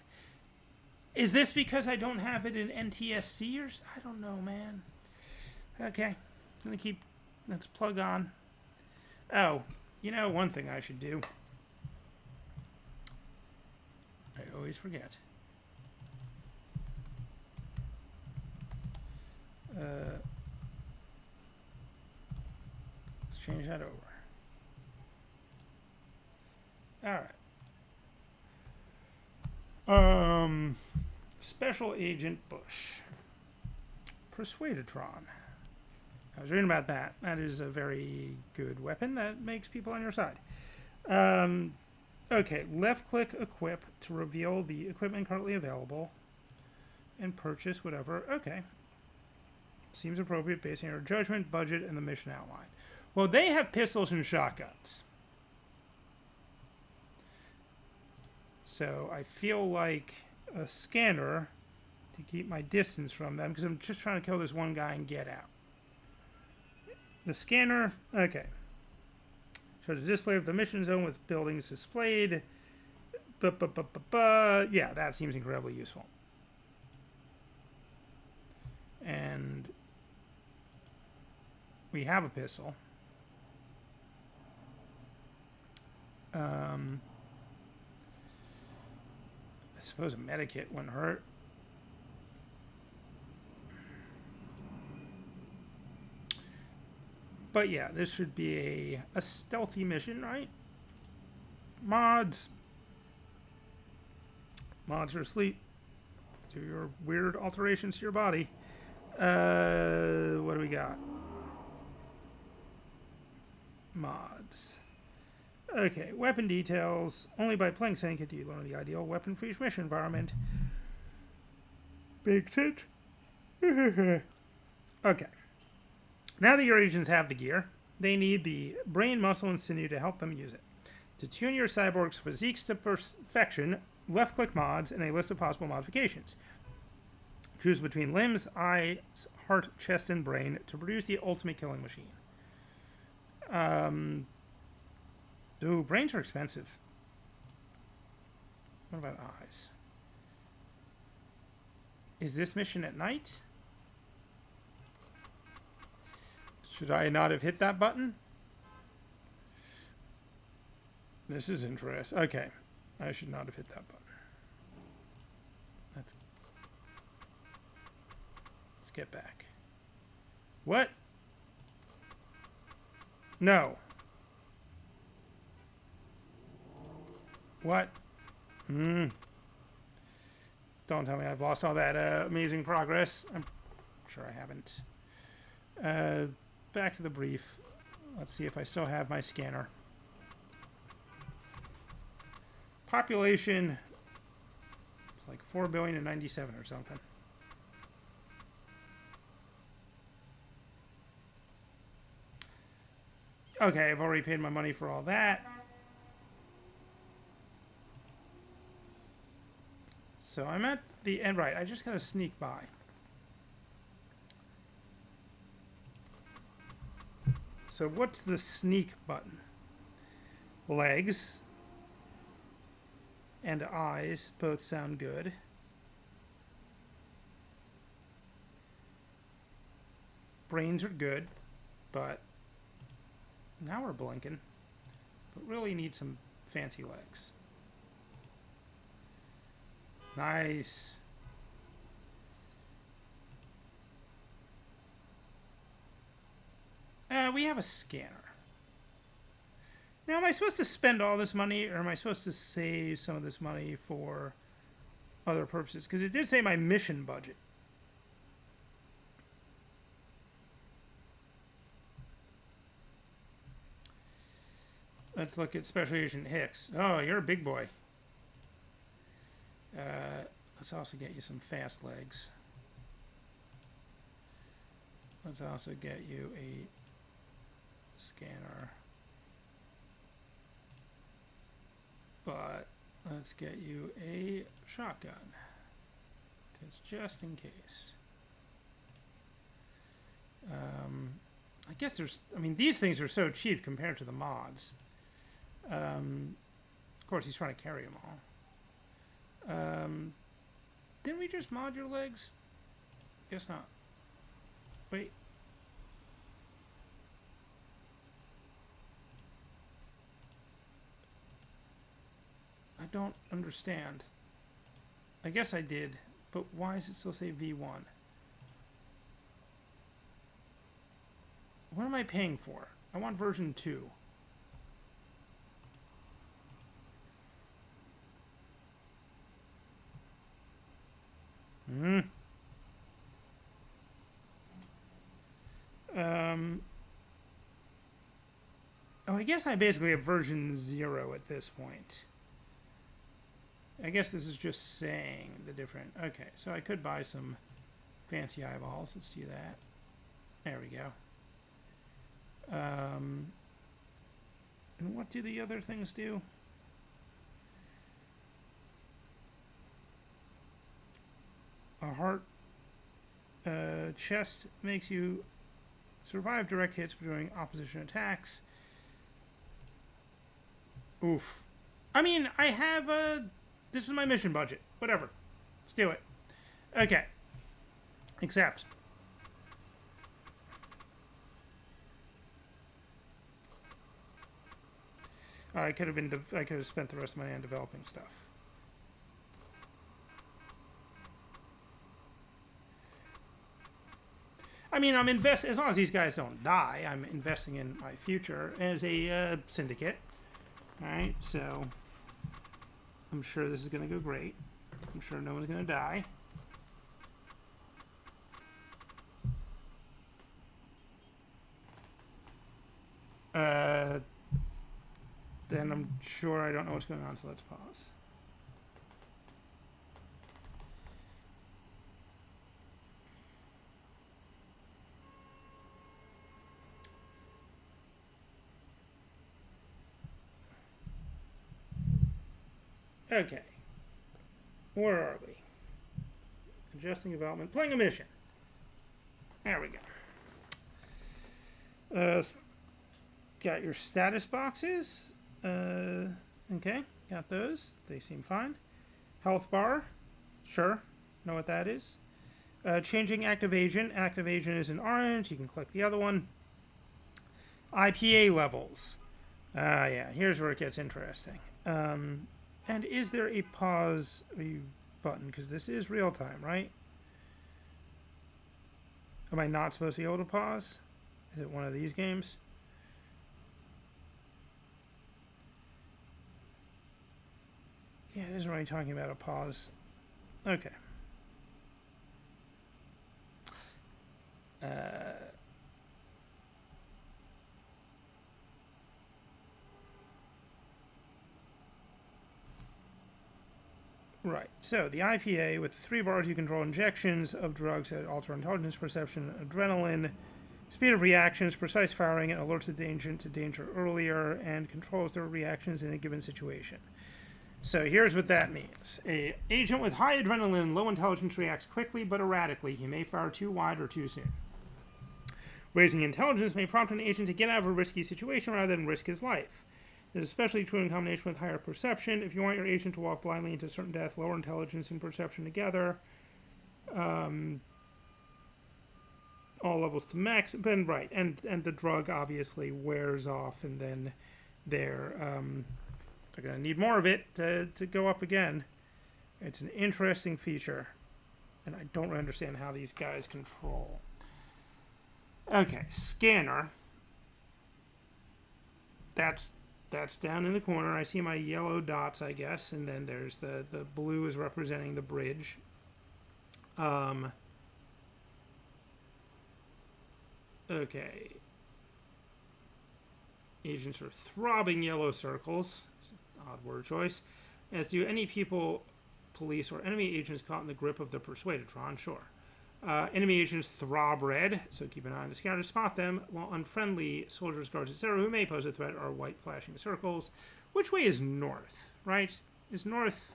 Is this because I don't have it in NTSC or... I don't know, man. Okay. Let's plug on. Oh, you know one thing I should do. I always forget. Let's change that over. Alright. Special Agent Bush. Persuadatron. I was reading about that. That is a very good weapon that makes people on your side. Okay, left-click Equip to reveal the equipment currently available and purchase whatever. Okay. Seems appropriate based on your judgment, budget, and the mission outline. Well, they have pistols and shotguns. So I feel like a scanner to keep my distance from them because I'm just trying to kill this one guy and get out. The scanner, okay. Shows a display of the mission zone with buildings displayed. Yeah, that seems incredibly useful. And we have a pistol. I suppose a medikit wouldn't hurt. But yeah, this should be a stealthy mission, right? Mods. Mods are asleep. Do your weird alterations to your body. What do we got? Mods. Okay, weapon details. Only by playing Syndicate do you learn the ideal weapon for each mission environment. Big tit. Okay. Now that your agents have the gear, they need the brain, muscle, and sinew to help them use it. To tune your cyborg's physiques to perfection, left-click mods and a list of possible modifications. Choose between limbs, eyes, heart, chest, and brain to produce the ultimate killing machine. Ooh, brains are expensive. What about eyes? Is this mission at night? Should I not have hit that button? This is interesting. Okay. I should not have hit that button. Let's get back. What? No. What? Don't tell me I've lost all that amazing progress. I'm sure I haven't. Back to the brief. Let's see if I still have my scanner. Population. It's like 4,097,000,000 or something. Okay, I've already paid my money for all that. So I'm at the end. Right, I just gotta sneak by. So what's the sneak button? Legs and eyes both sound good. Brains are good, but now we're blinking. But really need some fancy legs. Nice. We have a scanner. Now, am I supposed to spend all this money, or am I supposed to save some of this money for other purposes? Because it did say my mission budget. Let's look at Special Agent Hicks. Oh, you're a big boy. Let's also get you some fast legs. Let's also get you a scanner. But let's get you a shotgun. Because just in case. I guess there's... I mean, these things are so cheap compared to the mods. Of course, he's trying to carry them all. Didn't we just mod your legs? Guess not. Wait. I don't understand. I guess I did, but why does it still say V1? What am I paying for? I want version 2. Oh, I guess I basically have version 0 at this point. I guess this is just saying the different... Okay, so I could buy some fancy eyeballs. Let's do that. There we go. And what do the other things do? A heart chest makes you survive direct hits during opposition attacks. Oof. I mean, I have a... This is my mission budget. Whatever. Let's do it. Okay. Except... I could have spent the rest of my money on developing stuff. I mean, as long as these guys don't die, I'm investing in my future as a syndicate. All right, so I'm sure this is going to go great. I'm sure no one's going to die. Then I'm sure I don't know what's going on, so let's pause. Okay. Where are we? Adjusting development. Playing a mission. There we go. Got your status boxes. Okay. Got those. They seem fine. Health bar. Sure. Know what that is. Changing active agent. Active agent is in orange. You can click the other one. IPA levels. Yeah. Here's where it gets interesting. And is there a pause button? Because this is real time, right? Am I not supposed to be able to pause? Is it one of these games? Yeah, it isn't really talking about a pause. Okay. Right. So the IPA, with 3 bars, you control injections of drugs that alter intelligence perception, adrenaline, speed of reactions, precise firing, and alerts the agent to danger earlier, and controls their reactions in a given situation. So here's what that means. An agent with high adrenaline and low intelligence reacts quickly but erratically. He may fire too wide or too soon. Raising intelligence may prompt an agent to get out of a risky situation rather than risk his life. This is especially true in combination with higher perception. If you want your agent to walk blindly into certain death, lower intelligence and perception together. All levels to max. But right, and the drug obviously wears off, and then they're going to need more of it to go up again. It's an interesting feature, and I don't really understand how these guys control. Okay, scanner. That's down in the corner. I see my yellow dots, I guess, and then there's the blue is representing the bridge. Okay. Agents are throbbing yellow circles. It's an odd word choice. As do any people, police, or enemy agents caught in the grip of the Persuadatron. Sure. Enemy agents throb red, so keep an eye on the scout to spot them, while unfriendly soldiers, guards, etc., who may pose a threat are white flashing circles. Which way is north, right? Is north...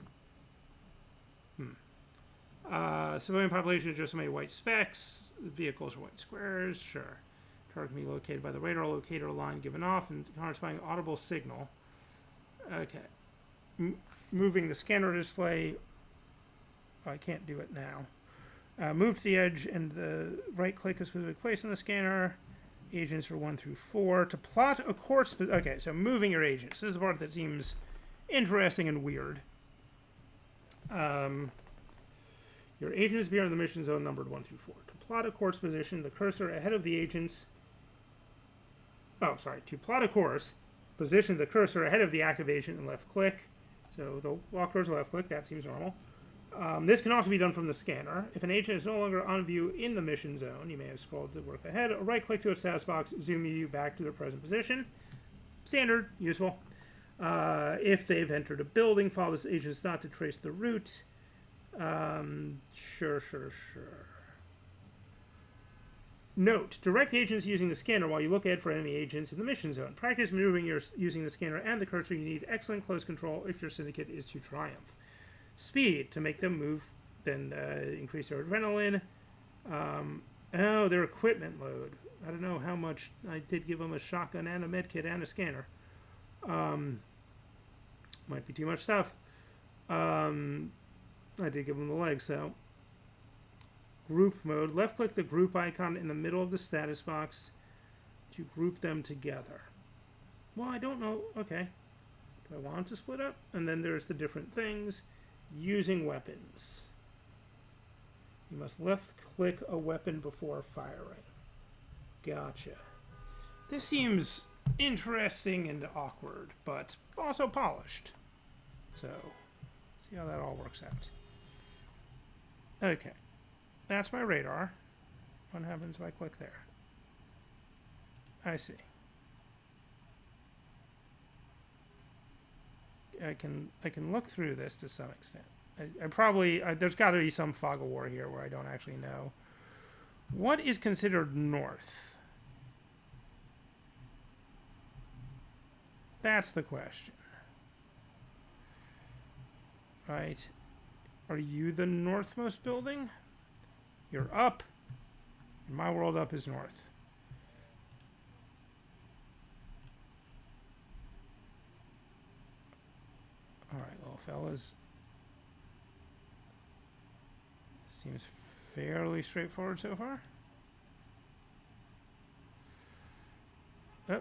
civilian population is just so many white specks. Vehicles are white squares, sure. Target can be located by the radar locator line given off and corresponding audible signal. Okay. Moving the scanner display. Oh, I can't do it now. Move to the edge and the right click is specific place on the scanner. Agents are 1 through 4. To plot a course... Okay, so moving your agents. This is the part that seems interesting and weird. Your agents appear in the mission zone numbered 1 through 4. To plot a course position, the cursor ahead of the agents... Oh, sorry. To plot a course, position the cursor ahead of the active agent and left click. So the walk towards the left click, that seems normal. This can also be done from the scanner. If an agent is no longer on view in the mission zone, you may have scrolled to work ahead, or right click to a status box, zoom you back to their present position. Standard, useful. If they've entered a building, follow this agent's not to trace the route. Sure. Note, direct agents using the scanner while you look ahead for enemy agents in the mission zone. Practice maneuvering using the scanner and the cursor. You need excellent close control if your syndicate is to triumph. Speed, to make them move, then increase their adrenaline. Oh, their equipment load. I don't know how much. I did give them a shotgun and a medkit and a scanner. Might be too much stuff. I did give them the legs, though. Group mode. Left click the group icon in the middle of the status box to group them together. Well, I don't know. Okay. Do I want to split up? And then there's the different things. Using weapons. You must left click a weapon before firing. Gotcha. This seems interesting and awkward, but also polished. So, see how that all works out. Okay. That's my radar. What happens if I click there? I see. I can look through this to some extent. I probably there's got to be some fog of war here where I don't actually know. What is considered north? That's the question. Right. Are you the northmost building? You're up. In my world, up is north. Alright, little fellas. Seems fairly straightforward so far. Oh.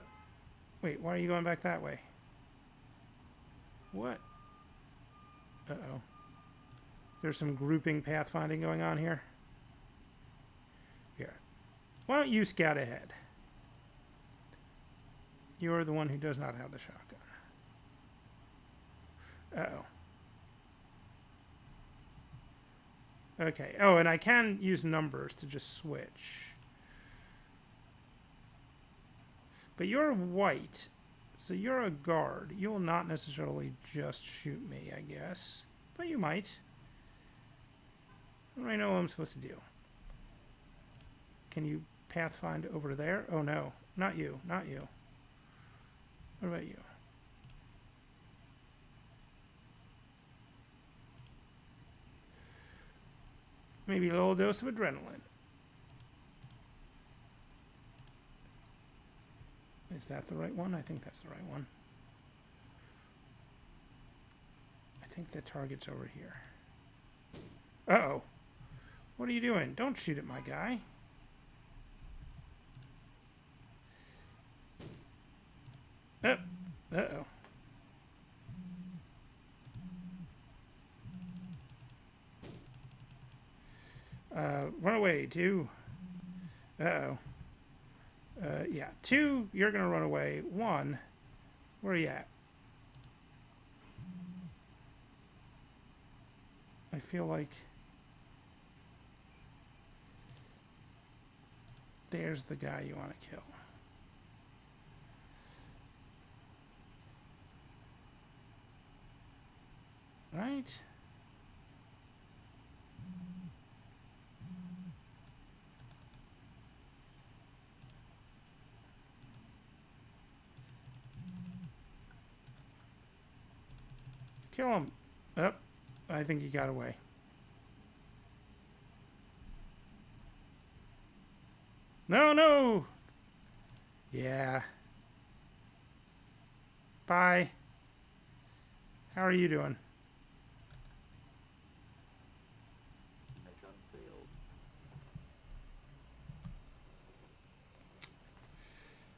Wait, why are you going back that way? What? Uh-oh. There's some grouping pathfinding going on here. Here. Why don't you scout ahead? You're the one who does not have the shotgun. Uh-oh. Okay. Oh, and I can use numbers to just switch. But you're white, so you're a guard. You will not necessarily just shoot me, I guess. But you might. What do I know what I'm supposed to do? Can you pathfind over there? Oh, no. Not you. Not you. What about you? Maybe a little dose of adrenaline. Is that the right one? I think that's the right one. I think the target's over here. Uh-oh. What are you doing? Don't shoot at my guy. Uh-oh. Run away, 2. Uh-oh. Yeah, 2, you're gonna run away. 1, where are you at? I feel like there's the guy you want to kill. Right? Kill him. Oh, I think he got away. No, no! Yeah. Bye. How are you doing?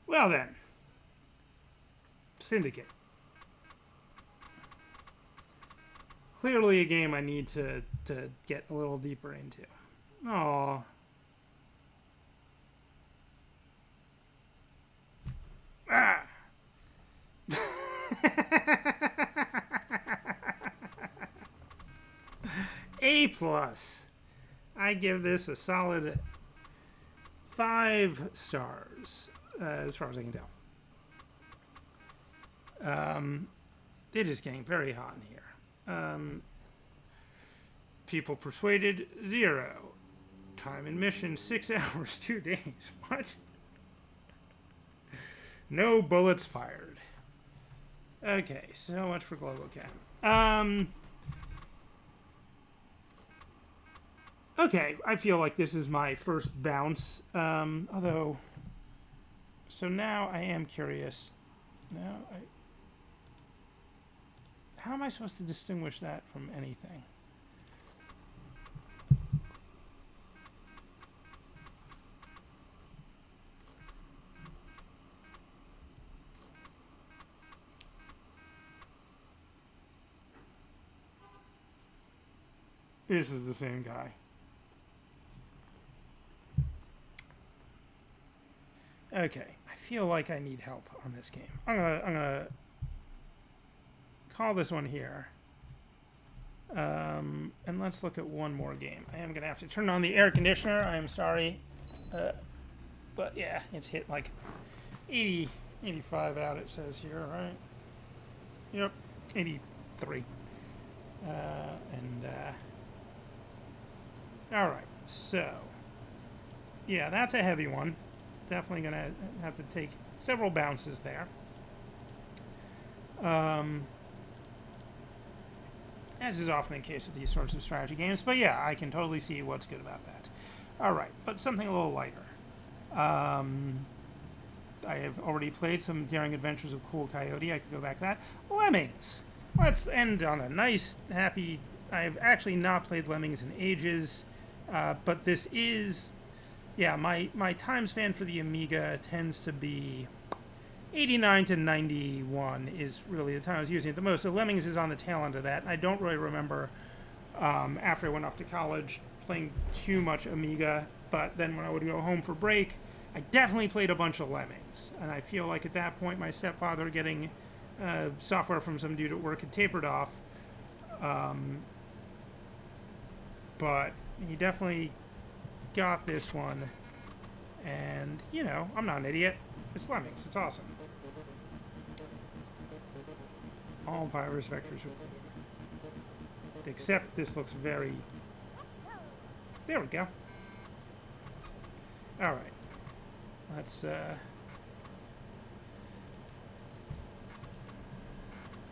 Well then. Syndicate. Clearly a game I need to get a little deeper into. Oh. Ah! A plus. I give this a solid 5 stars, as far as I can tell. It is getting very hot in here. People persuaded, 0. Time in mission, 6 hours, 2 days. What? No bullets fired. Okay, so much for Globocam. Okay, I feel like this is my first bounce. Although, so now I am curious. How am I supposed to distinguish that from anything? This is the same guy. Okay, I feel like I need help on this game. I'm gonna call this one here. And let's look at one more game. I am gonna have to turn on the air conditioner. I am sorry. But yeah, it's hit like 80, 85 out, it says here, right? Yep, 83. All right, so yeah, that's a heavy one. Definitely gonna have to take several bounces there. As is often the case with these sorts of strategy games, but yeah, I can totally see what's good about that. All right, but something a little lighter. I have already played some Daring Adventures of Cool Coyote. I could go back to that. Lemmings. Let's end on a nice, happy... I've actually not played Lemmings in ages, but this is... Yeah, my time span for the Amiga tends to be 89 to 91 is really the time I was using it the most. So Lemmings is on the tail end of that. I don't really remember, after I went off to college, playing too much Amiga, but then when I would go home for break, I definitely played a bunch of Lemmings. And I feel like at that point my stepfather getting software from some dude at work had tapered off. But he definitely got this one, and you know, I'm not an idiot. It's Lemmings. It's awesome. All virus vectors are clean. Except this looks very... There we go. All right. Let's I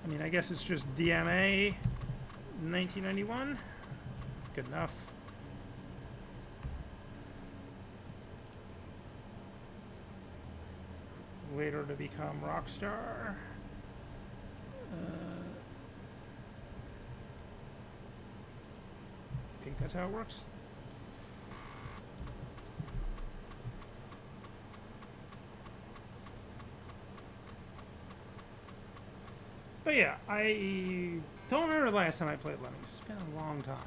mean, I guess it's just DMA 1991. Good enough. Later to become Rockstar. I think that's how it works. But yeah, I don't remember the last time I played Lemmings. It's been a long time.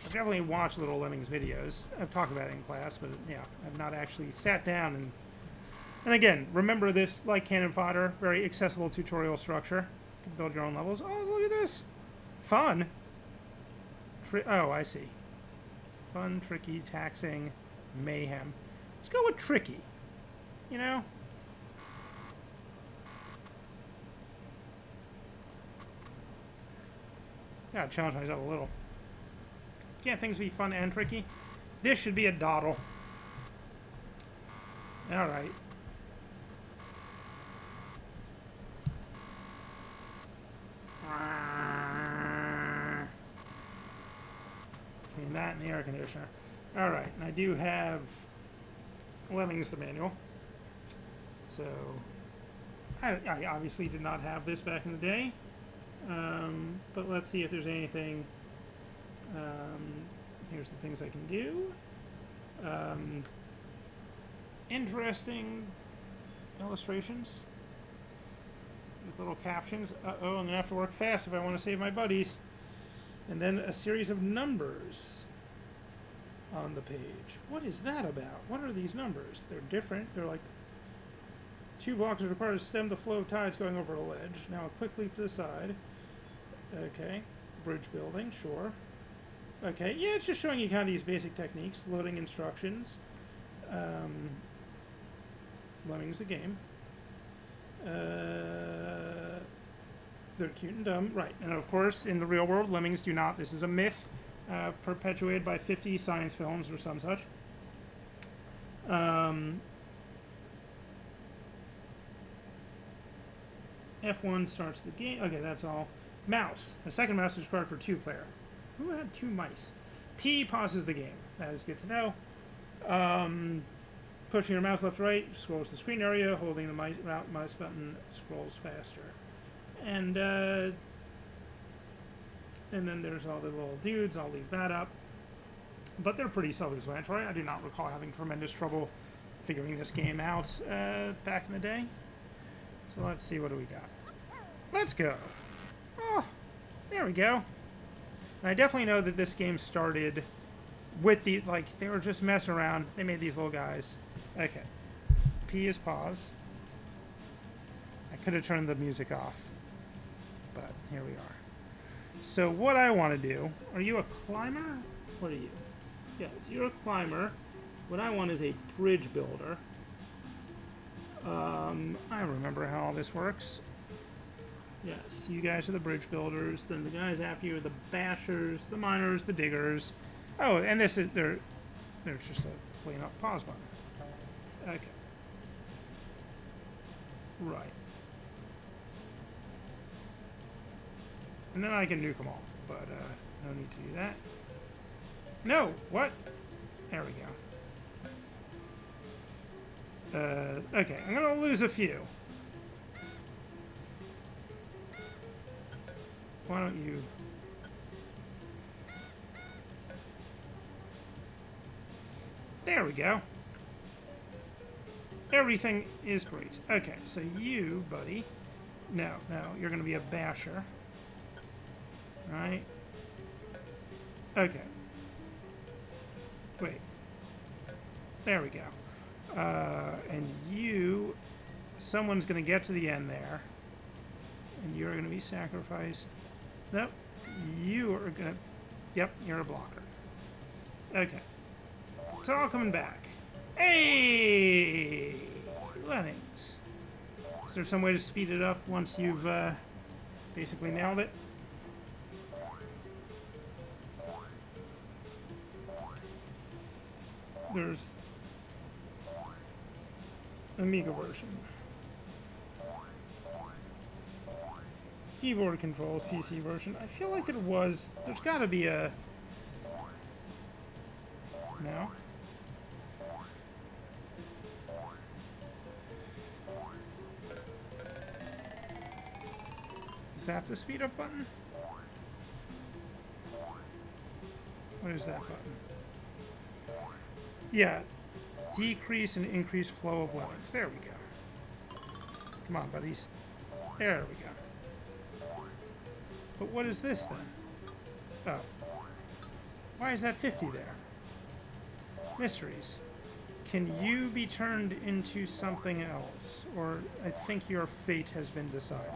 I've definitely watched little Lemmings videos. I've talked about it in class, but yeah, I've not actually sat down and... And again, remember this, like Cane and Fodder, very accessible tutorial structure. You can build your own levels. Oh, look at this. Fun. Oh, I see. Fun, tricky, taxing, mayhem. Let's go with tricky. You know? Gotta challenge myself a little. Can't things be fun and tricky? This should be a dawdle. Alright. Between that and the air conditioner. Alright, and I do have Lemmings, the manual. So, I obviously did not have this back in the day. But let's see if there's anything. Here's the things I can do. Interesting illustrations with little captions. Uh-oh, I'm gonna have to work fast if I want to save my buddies. And then a series of numbers on the page. What is that about? What are these numbers? They're different. They're like 2 blocks are required to stem the flow of tides going over a ledge. Now a quick leap to the side. Okay. Bridge building, sure. Okay, yeah, it's just showing you kind of these basic techniques. Loading instructions. Lemmings the game. They're cute and dumb. Right, and of course, in the real world, lemmings do not. This is a myth perpetuated by 50 science films or some such. F1 starts the game. Okay, that's all. Mouse. The second mouse is required for 2-player. Who had 2 mice? P pauses the game. That is good to know. Pushing your mouse left to right scrolls the screen area. Holding the mouse button scrolls faster. And then there's all the little dudes. I'll leave that up. But they're pretty self-explanatory. I do not recall having tremendous trouble figuring this game out back in the day. So let's see, what do we got? Let's go. Oh, there we go. And I definitely know that this game started with these, like, they were just messing around. They made these little guys. Okay. P is pause. I could have turned the music off, but here we are. So what I want to do, are you a climber? What are you? Yes, you're a climber. What I want is a bridge builder. I remember how all this works. Yes, you guys are the bridge builders. Then the guys after you are the bashers, the miners, the diggers. Oh, and this is there's just a plain up pause button. Okay. Right. And then I can nuke them all, but no need to do that. No, what? There we go. Okay, I'm gonna lose a few. Why don't you... There we go. Everything is great. Okay, so you, buddy... No, you're gonna be a basher. Right? Okay. Wait. There we go. And you... Someone's gonna get to the end there. And you're gonna be sacrificed. Nope. You are gonna... Yep, you're a blocker. Okay. It's all coming back. Hey! Lemmings. Is there some way to speed it up once you've basically nailed it? There's Amiga version. Keyboard controls, PC version. I feel like it was... There's got to be a... No? Is that the speed up button? What is that button? Yeah. Decrease and increase flow of lemmings. There we go. Come on, buddies. There we go. But what is this then? Oh. Why is that 50 there? Mysteries. Can you be turned into something else? Or I think your fate has been decided.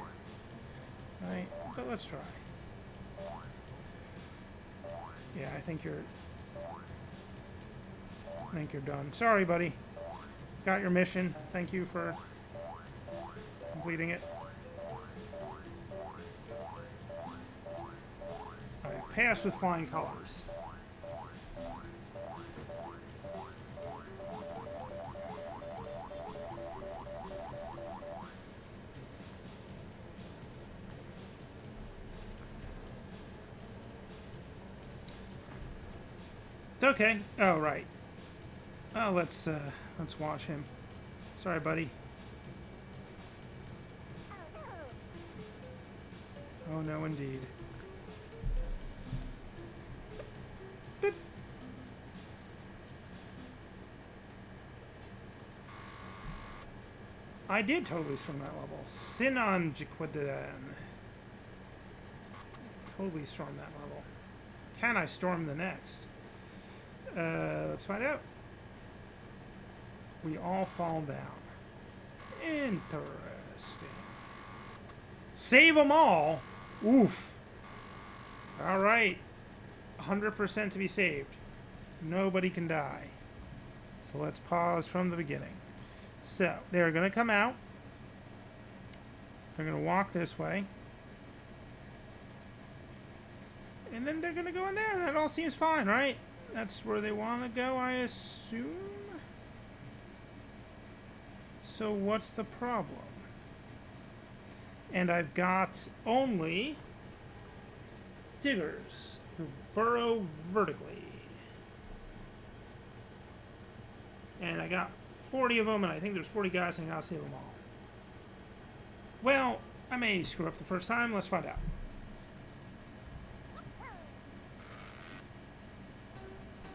Right? But let's try. Yeah, I think you're done. Sorry, buddy. Got your mission. Thank you for completing it. pass with flying colors. It's okay. Oh, right. Oh, let's watch him. Sorry, buddy. Oh, no, indeed. Boop. I did totally swim that level. Syndicate. Totally storm that level. Can I storm the next? Let's find out. We all fall down. Interesting. Save them all? Oof. All right. 100% to be saved. Nobody can die. So let's pause from the beginning. So, they're going to come out. They're going to walk this way. And then they're going to go in there. That all seems fine, right? That's where they want to go, I assume. So what's the problem? And I've got only diggers who burrow vertically. And I got 40 of them, and I think there's 40 guys, and I gotta save them all. Well, I may screw up the first time. Let's find out.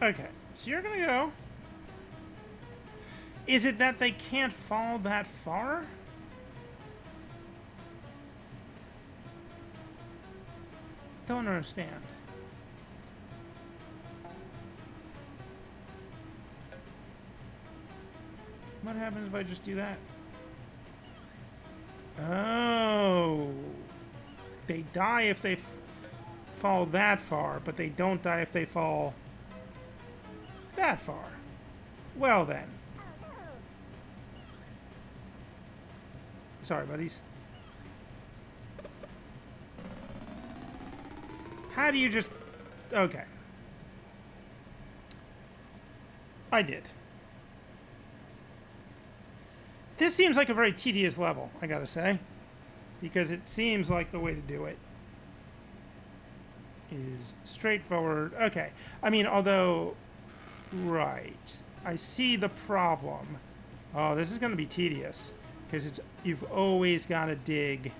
Okay, so you're gonna go. Is it that they can't fall that far? Don't understand. What happens if I just do that? Oh. They die if they fall that far, but they don't die if they fall that far. Well then. Sorry, buddies. How do you just... Okay. I did. This seems like a very tedious level, I gotta say. Because it seems like the way to do it is straightforward. Okay. I mean, although... Right. I see the problem. Oh, this is gonna be tedious. Because it's you've always got to dig.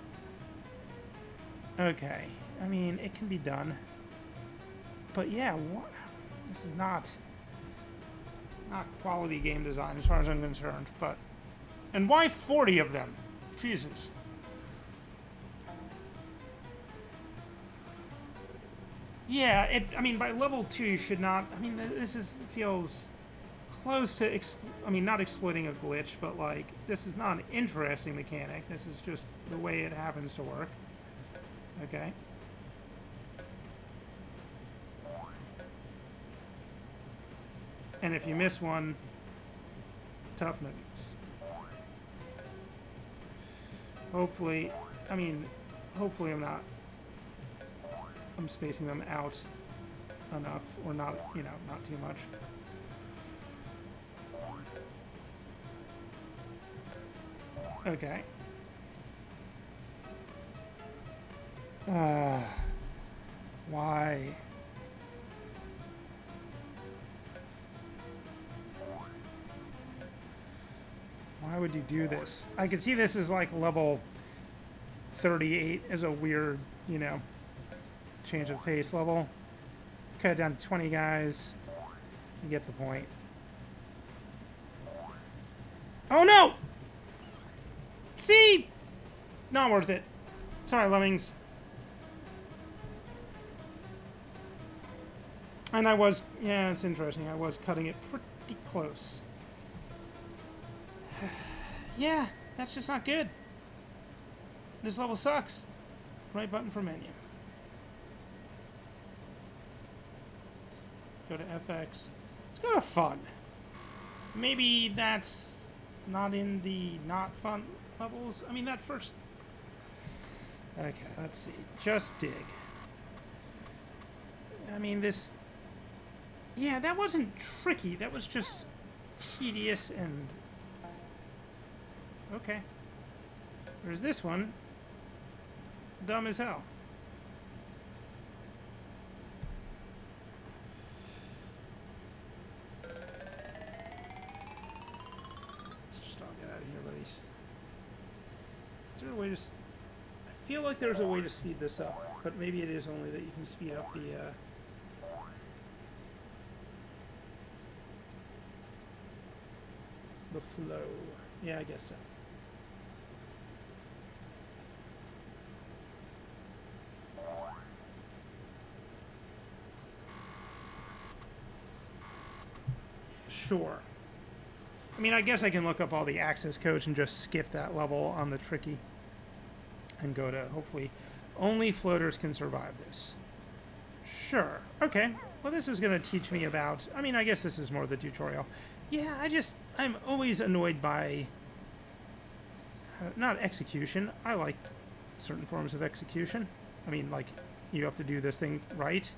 Okay. I mean, it can be done. But yeah, this is not quality game design as far as I'm concerned. But and why 40 of them? Jesus. Yeah, I mean, by level 2, you should not... I mean, this feels close to... I mean, not exploiting a glitch, but, like, this is not an interesting mechanic. This is just the way it happens to work. Okay. And if you miss one, tough noogies. Hopefully... I mean, hopefully I'm not... I'm spacing them out enough, or not, you know, not too much. Okay. Why? Why would you do this? I can see this as like level 38 as a weird, you know, change of pace level. Cut it down to 20 guys. You get the point. Oh no! See? Not worth it. Sorry, Lemmings. And I was, yeah, it's interesting. I was cutting it pretty close. Yeah, that's just not good. This level sucks. Right button for menu. Go to FX. Let's go to fun. Maybe that's not in the not fun levels. I mean, that first... Okay, let's see. Just dig. I mean, this... Yeah, that wasn't tricky. That was just tedious and... Okay. Whereas this one, dumb as hell. Let's just all get out of here, buddies. Is there a way to... I feel like there's a way to speed this up, but maybe it is only that you can speed up the flow. Yeah, I guess so. Sure. I mean, I guess I can look up all the access codes and just skip that level on the tricky and go to, hopefully, only floaters can survive this. Sure. Okay. Well, this is going to teach me about... I mean, I guess this is more the tutorial. Yeah, I'm always annoyed by... not execution. I like certain forms of execution. I mean, like, you have to do this thing right.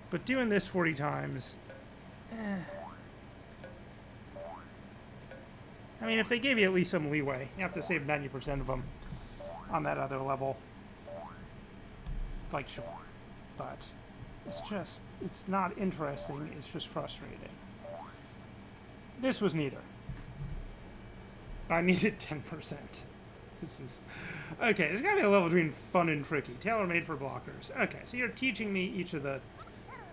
But doing this 40 times... I mean, if they gave you at least some leeway, you have to save 90% of them on that other level. Like, sure. But it's just, it's not interesting, it's just frustrating. This was neater. I needed 10%. This is... Okay, there's gotta be a level between fun and tricky. Tailor-made for blockers. Okay, so you're teaching me each of the...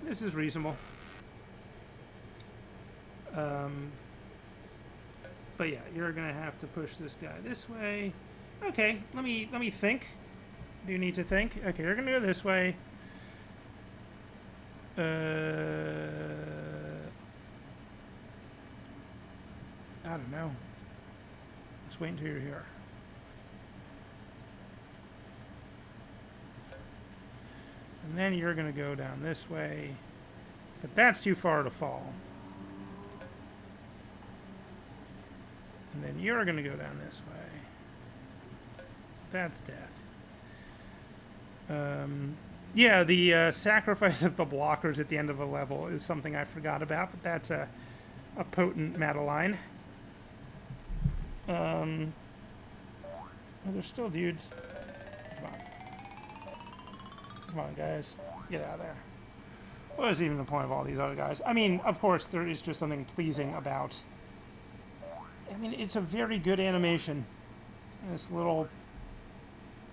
This is reasonable. But yeah, you're gonna have to push this guy this way. Okay, let me think. Do you need to think? Okay, you're gonna go this way. I don't know. Let's wait until you're here. And then you're gonna go down this way. But that's too far to fall. And then you're going to go down this way. That's death. Yeah, the sacrifice of the blockers at the end of a level is something I forgot about, but that's a potent Madeline. Oh, there's still dudes. Come on. Come on, guys. Get out of there. What is even the point of all these other guys? I mean, of course, there is just something pleasing about... I mean, it's a very good animation. This little...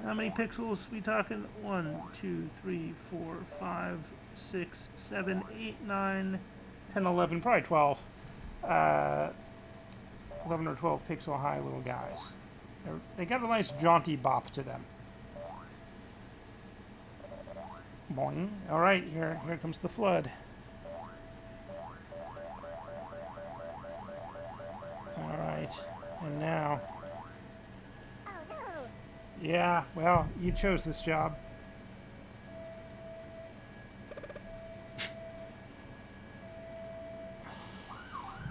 How many pixels we talking? 1, 2, 3, 4, 5, 6, 7, 8, 9, 10, 11, probably 12. 11 or 12 pixel high little guys. They got a nice jaunty bop to them. Boing. All right, here comes the flood. All right, and now... Yeah, well, you chose this job.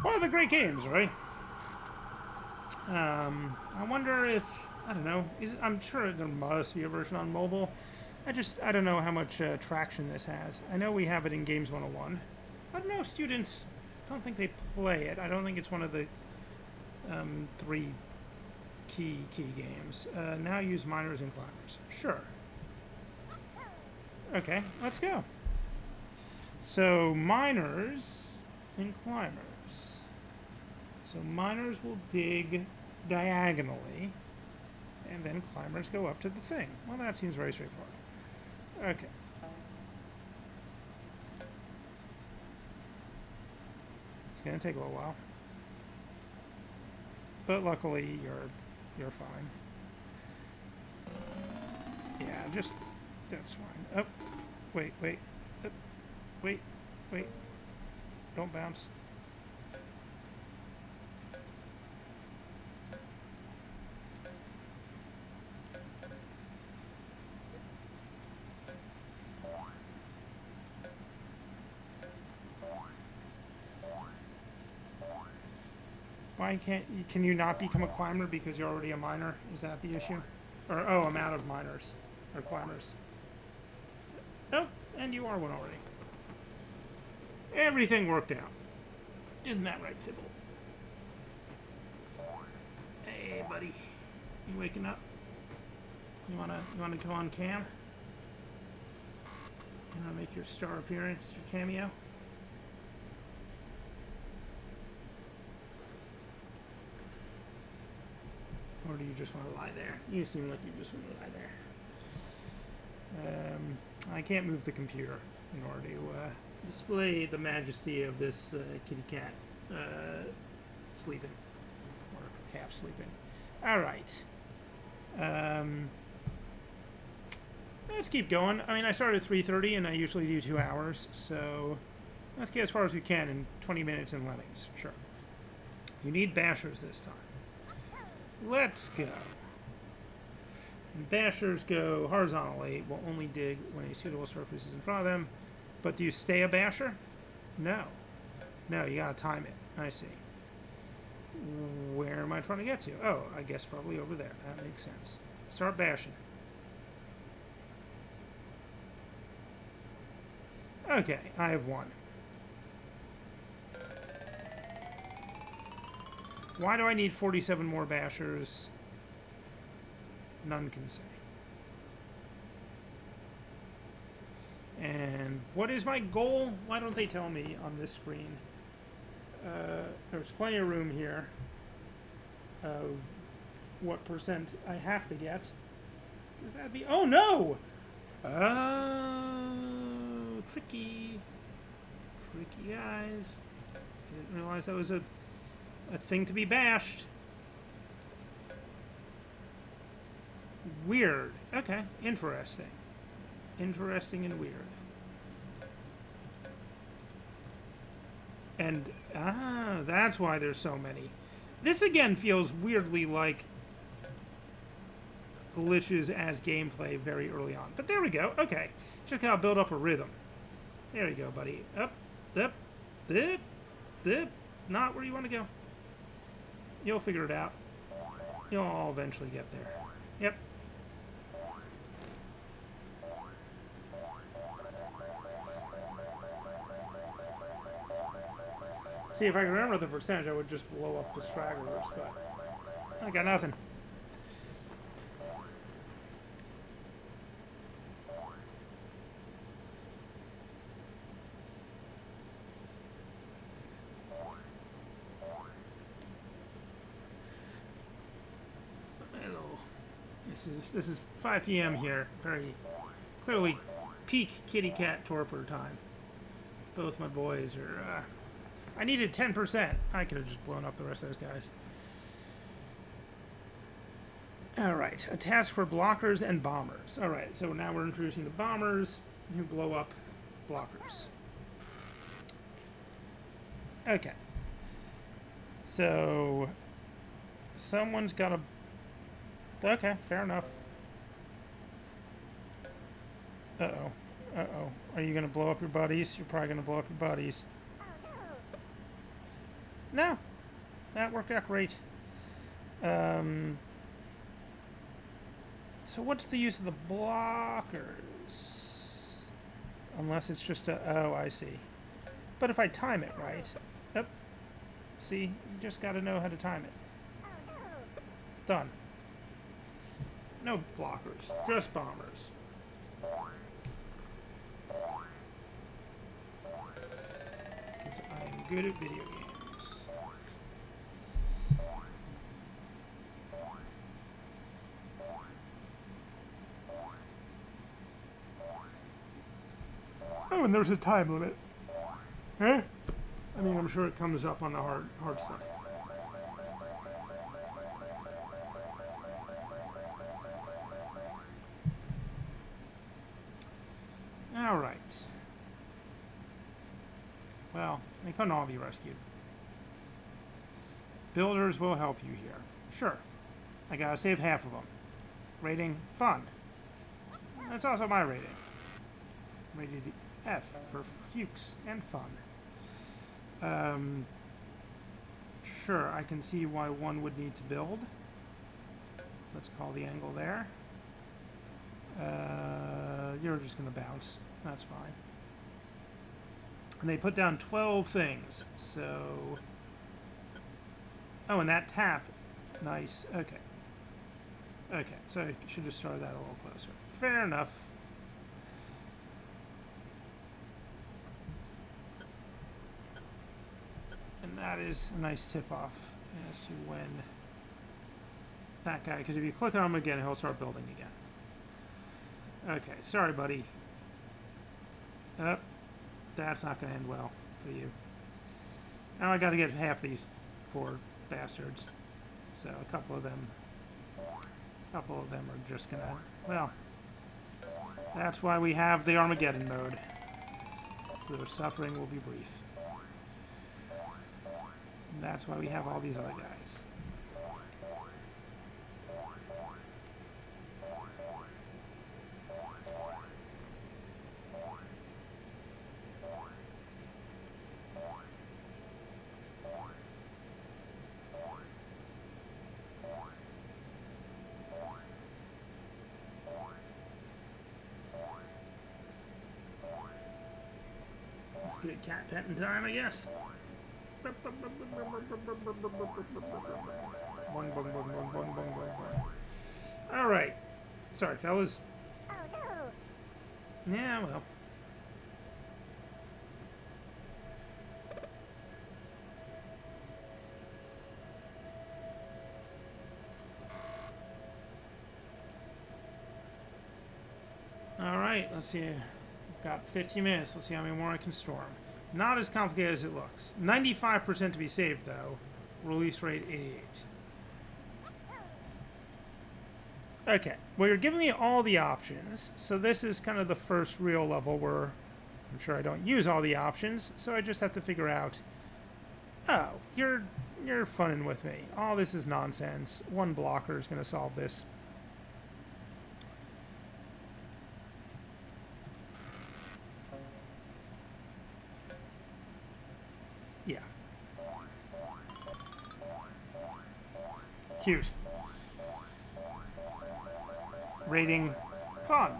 One of the great games, right? I wonder if... I don't know. I'm sure there must be a version on mobile. I don't know how much traction this has. I know we have it in Games 101. I don't know if students don't think they play it. I don't think it's one of the 3 key games. Now use miners and climbers. Sure. Okay, let's go. So miners and climbers. So miners will dig diagonally, and then climbers go up to the thing. Well, that seems very straightforward. Okay. It's gonna take a little while, but luckily you're fine. Yeah, just that's fine. Oh, wait, don't bounce. Why can you not become a climber because you're already a miner? Is that the issue? Or, oh, I'm out of miners. Or climbers. And you are one already. Everything worked out. Isn't that right, Fibble? Hey, buddy. You waking up? You wanna go on cam? You wanna make your star appearance, your cameo? Or do you just want to lie there? You seem like you just want to lie there. I can't move the computer in order to display the majesty of this kitty cat sleeping. Or half sleeping. Alright. Let's keep going. I mean, I started at 3:30 and I usually do 2 hours, so let's get as far as we can in 20 minutes in Lemmings. Sure. You need bashers this time. Let's go. And bashers go horizontally, will only dig when a suitable surface is in front of them. But do you stay a basher? No. No, you gotta time it. I see. Where am I trying to get to? Oh, I guess probably over there. That makes sense. Start bashing. Okay, I have one. Why do I need 47 more bashers? None can say. And what is my goal? Why don't they tell me on this screen? There's plenty of room here of what percent I have to get. Does that be... Oh, no! Oh, tricky. Tricky guys. I didn't realize that was a thing to be bashed. Weird. Okay, interesting. Interesting and weird. And, that's why there's so many. This again feels weirdly like glitches as gameplay very early on. But there we go. Okay. Check out build up a rhythm. There you go, buddy. Up, dip, dip, dip. Not where you want to go. You'll figure it out. You'll all eventually get there. Yep. See, if I could remember the percentage, I would just blow up the stragglers, but I got nothing. Hello. This is 5 p.m. here. Very clearly peak kitty cat torpor time. Both my boys are. I needed 10%. I could have just blown up the rest of those guys. Alright, a task for blockers and bombers. Alright, so now we're introducing the bombers who blow up blockers. Okay. So, someone's got a... Okay, fair enough. Uh-oh. Uh-oh. Are you going to blow up your buddies? You're probably going to blow up your buddies. No, that worked out great. So what's the use of the blockers? Unless it's just a... Oh, I see. But if I time it right... Oh, see? You just got to know how to time it. Done. No blockers, just bombers. Because I am good at video games. Oh, and there's a time limit. Huh? I mean, I'm sure it comes up on the hard stuff. Alright. Well, they couldn't all be rescued. Builders will help you here. Sure. I gotta save half of them. Rating, fun. That's also my rating. Rated F for Fuchs and fun. Sure, I can see why one would need to build. Let's call the angle there. you're just going to bounce. That's fine. And they put down 12 things. So... Oh, and that tap. Nice. Okay. Okay, so I should have started that a little closer. Fair enough. And that is a nice tip-off as to when that guy... Because if you click on him again, he'll start building again. Okay, sorry, buddy. That's not going to end well for you. Now I got to get half these poor bastards. So a couple of them are just going to... Well, that's why we have the Armageddon mode. So their suffering will be brief. And that's why we have all these other guys. Good cat petting time, I guess. All right. Sorry, fellas. Oh no. Yeah, well. All right, let's see. Got 50 minutes. Let's see how many more I can storm. Not as complicated as it looks. 95% to be saved, though. Release rate 88. Okay. Well, you're giving me all the options. So this is kind of the first real level where I'm sure I don't use all the options. So I just have to figure out, oh, you're funning with me. All this is nonsense. One blocker is going to solve this. Yeah. Cute. Rating fun.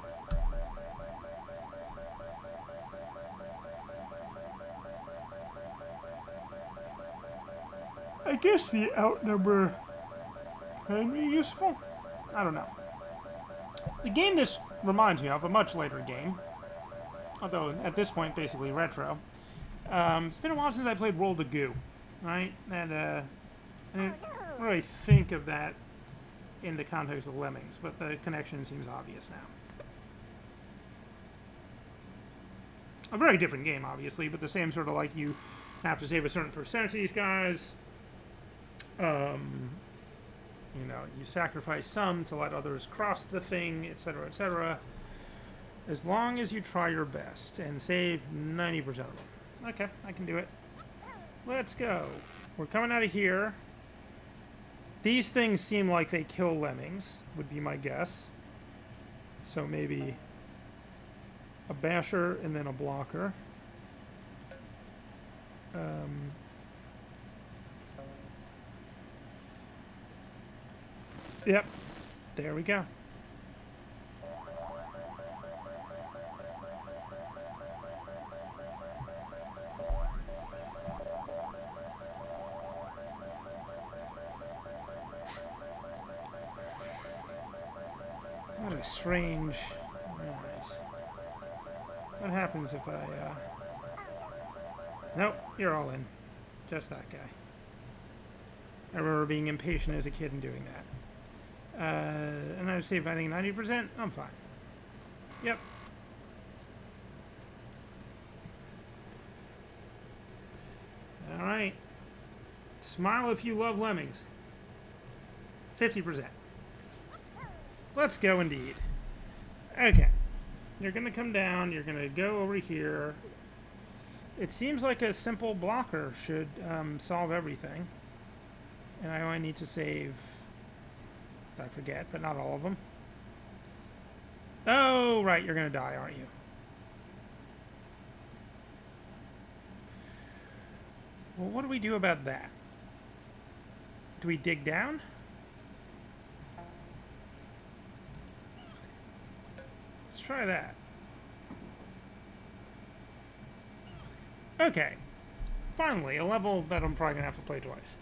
I guess the outnumber can be useful. I don't know. The game this reminds me of, a much later game, although at this point basically retro. It's been a while since I played Roll the Goo, right? And I didn't really think of that in the context of Lemmings, but the connection seems obvious now. A very different game, obviously, but the same sort of like you have to save a certain percentage of these guys. You know, you sacrifice some to let others cross the thing, etc., etc. As long as you try your best and save 90% of them. Okay, I can do it. Let's go. We're coming out of here. These things seem like they kill lemmings, would be my guess. So maybe a basher and then a blocker. Yep, there we go. What a strange... Nice. What happens if I... Nope, you're all in. Just that guy. I remember being impatient as a kid and doing that. And I'd save, I think, 90%. I'm fine. Yep. All right. Smile if you love lemmings. 50%. Let's go indeed. Okay. You're going to come down. You're going to go over here. It seems like a simple blocker should solve everything. And I only need to save... I forget, but not all of them. Oh, right. You're going to die, aren't you? Well, what do we do about that? Do we dig down? Let's try that. Okay. Finally, a level that I'm probably going to have to play twice.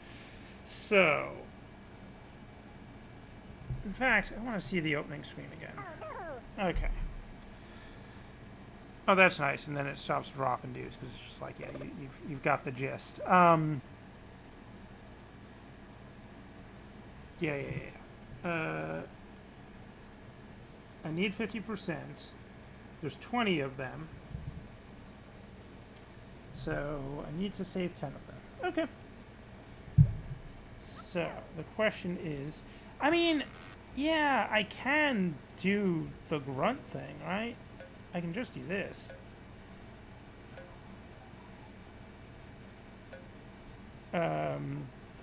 So, in fact, I want to see the opening screen again. Oh no! Okay. Oh, that's nice, and then it stops dropping dudes, because it's just like, yeah, you've got the gist. Yeah. I need 50%. There's 20 of them. So, I need to save 10 of them. Okay. So, the question is, I mean, yeah, I can do the grunt thing, right? I can just do this.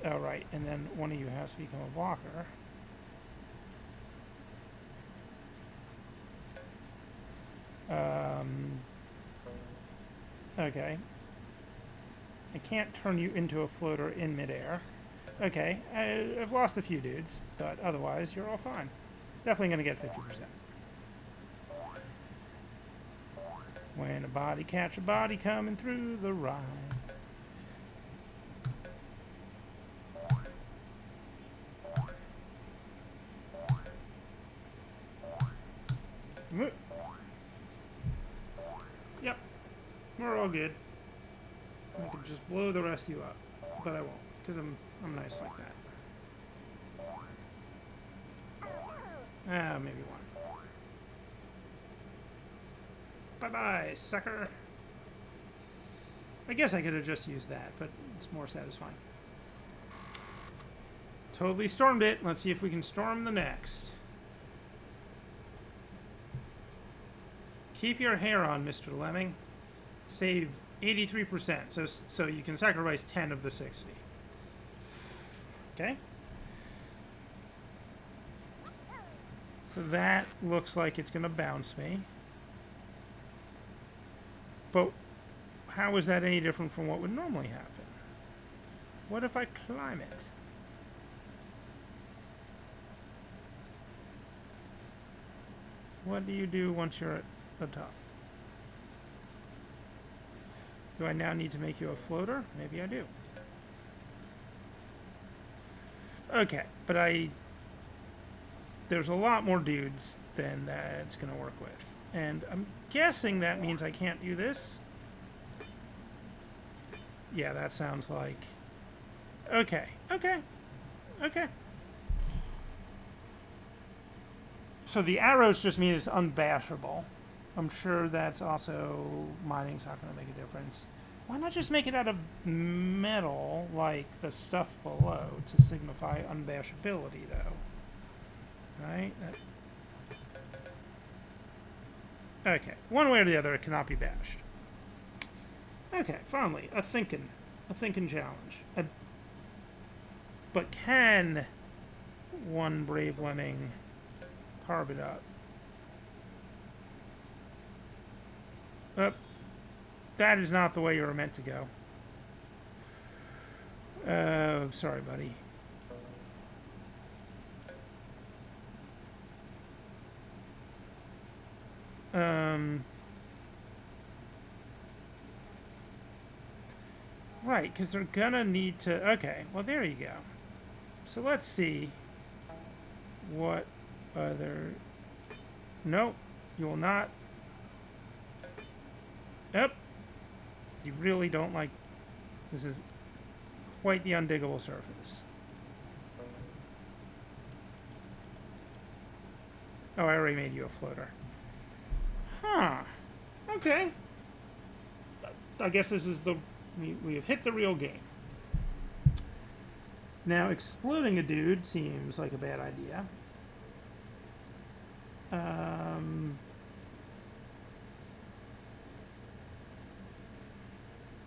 Oh, right, and then one of you has to become a blocker. Okay. I can't turn you into a floater in midair. Okay, I've lost a few dudes, but otherwise you're all fine. Definitely going to get 50%. When a body catch a body coming through the ride. Yep, we're all good. I could just blow the rest of you up, but I won't, because I'm nice like that. Maybe one. Bye-bye, sucker. I guess I could have just used that, but it's more satisfying. Totally stormed it. Let's see if we can storm the next. Keep your hair on, Mr. Lemming. Save 83%, so you can sacrifice 10 of the 60. Okay. So that looks like it's going to bounce me. But how is that any different from what would normally happen? What if I climb it? What do you do once you're at the top? Do I now need to make you a floater? Maybe I do. Okay, but there's a lot more dudes than that's going to work with. And I'm guessing that means I can't do this. Yeah, that sounds like... Okay. So the arrows just mean it's unbashable. I'm sure that's also... Mining's not going to make a difference. Why not just make it out of metal, like the stuff below, to signify unbashability, though? Right? Okay. One way or the other, it cannot be bashed. Okay, finally, a thinking challenge. But can one brave lemming carve it up? That is not the way you were meant to go. Sorry, buddy. Right, because they're gonna need to... Okay, well, there you go. So let's see what other... Nope, you will not... Yep. You really don't like... This is quite the undiggable surface. Oh, I already made you a floater. Huh. Okay. I guess this is the... We have hit the real game. Now, exploding a dude seems like a bad idea.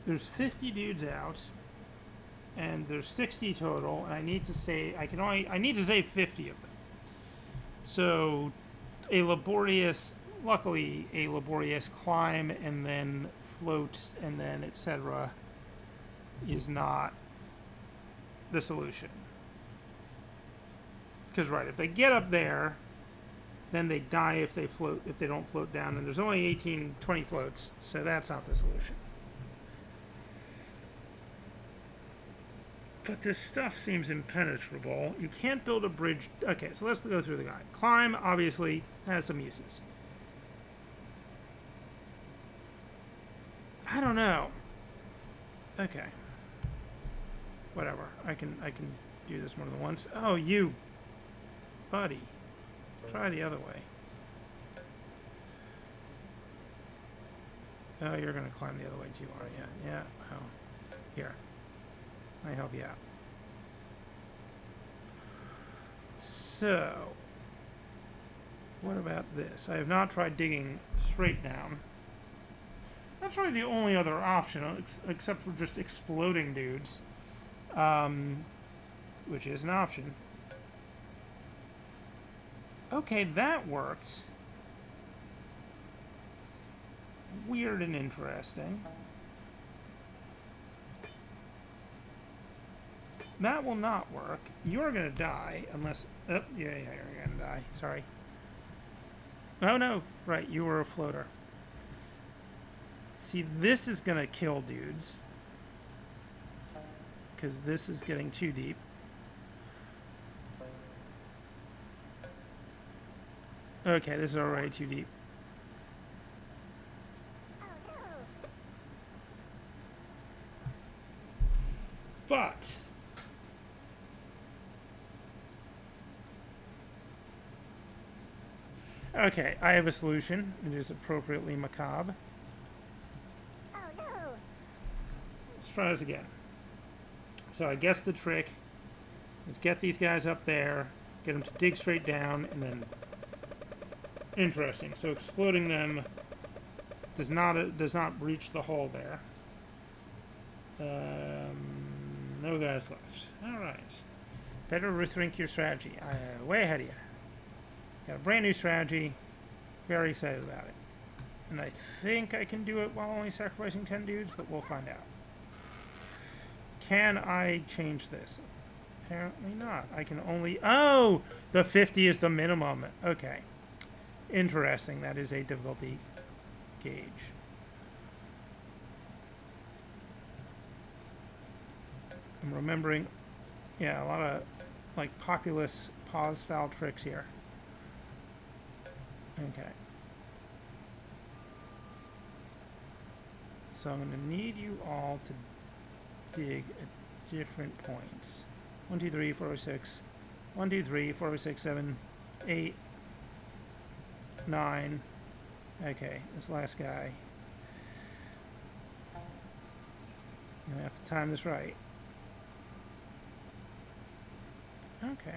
There's 50 dudes out, and there's 60 total, and I need to say I need to save 50 of them. So, luckily, a laborious climb and then float and then etc. is not the solution. Because if they get up there, then they die if they don't float down, and there's only 20 floats, so that's not the solution. But this stuff seems impenetrable. You can't build a bridge. Okay, so let's go through the guide. Climb, obviously, has some uses. I don't know. Okay. Whatever. I can do this more than once. Oh, you. Buddy. Try the other way. Oh, you're going to climb the other way too, aren't you? Yeah. Oh. Here. Let me help you out. So, what about this? I have not tried digging straight down. That's really the only other option, except for just exploding dudes, which is an option. Okay, that worked. Weird and interesting. That will not work. You're gonna die unless... Oh, yeah, you're gonna die. Sorry. Oh, no. Right, you were a floater. See, this is gonna kill dudes. Because this is getting too deep. Okay, this is already too deep. But... okay, I have a solution. It is appropriately macabre. Oh no! Let's try this again. So I guess the trick is get these guys up there, get them to dig straight down, and then... Interesting. So exploding them does not breach the hole there. No guys left. All right. Better rethink your strategy. Way ahead of you. Got a brand new strategy. Very excited about it. And I think I can do it while only sacrificing 10 dudes, but we'll find out. Can I change this? Apparently not. I can only... Oh! The 50 is the minimum. Okay. Interesting. That is a difficulty gauge. I'm remembering... yeah, a lot of, like, populist pause-style tricks here. Okay. So I'm going to need you all to dig at different points. 1, 2, 3, 4, 6. 1, 2, 3, 4, 6, 7, 8, 9. Okay, this last guy. I'm going to have to time this right. Okay.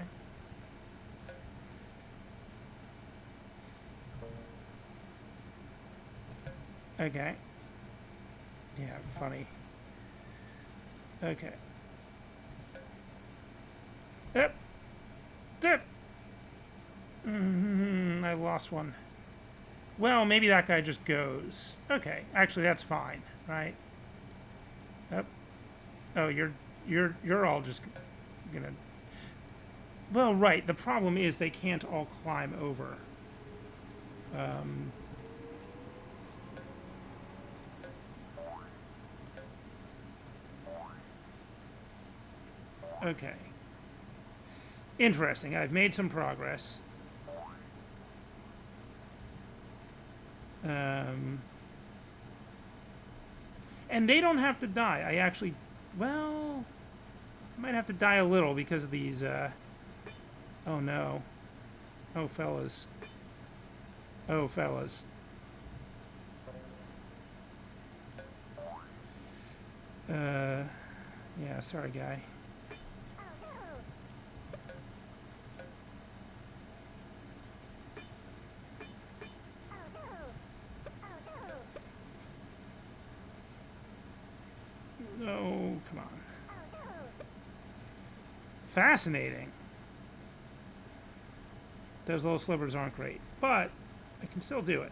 Okay. Yeah, funny. Okay. Yep. Yep. I lost one. Well, maybe that guy just goes. Okay, actually that's fine, right? Yep. Oh, you're all just gonna... Well, right. The problem is they can't all climb over. Okay. Interesting. I've made some progress. And they don't have to die. I actually... well... I might have to die a little because of these, oh, no. Oh, fellas. Oh, fellas. Yeah, sorry, guy. Oh, come on. Fascinating. Those little slivers aren't great, but I can still do it.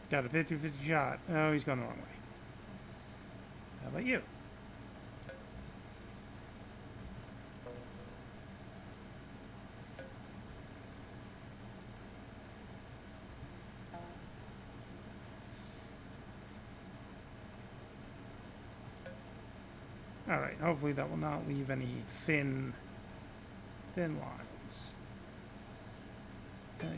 Got a 50-50 shot. Oh, he's going the wrong way. How about you? All right. Hopefully that will not leave any thin lines. Okay.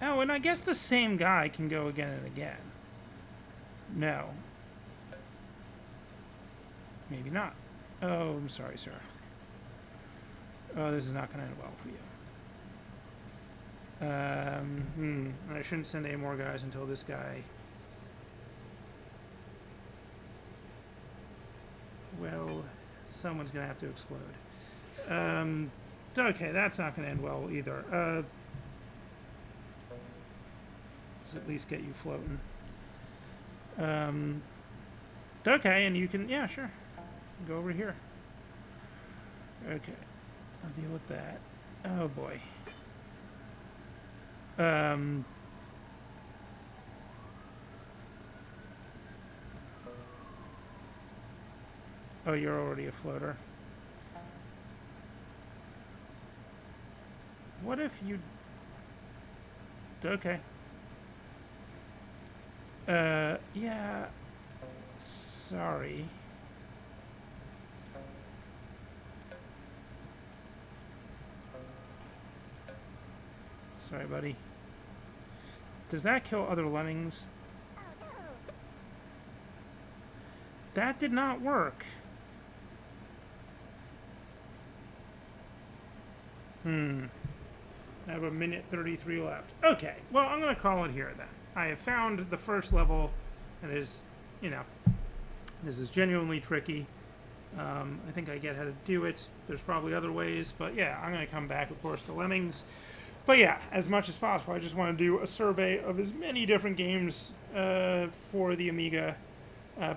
Oh, and I guess the same guy can go again and again. No. Maybe not. Oh, I'm sorry, sir. Oh, this is not going to end well for you. I shouldn't send any more guys until this guy... Well, someone's going to have to explode. Okay, that's not going to end well either. Let's at least get you floating. Okay, and you can... Yeah, sure. Go over here. Okay. I'll deal with that. Oh, boy. Oh, you're already a floater. What if you... Okay. Yeah. Sorry. Sorry, buddy. Does that kill other lemmings? Oh no. That did not work. I have a minute 33 left. Okay, well, I'm going to call it here then. I have found the first level, and it is, you know, this is genuinely tricky. I think I get how to do it. There's probably other ways, but yeah, I'm going to come back, of course, to Lemmings. But yeah, as much as possible, I just want to do a survey of as many different games for the Amiga,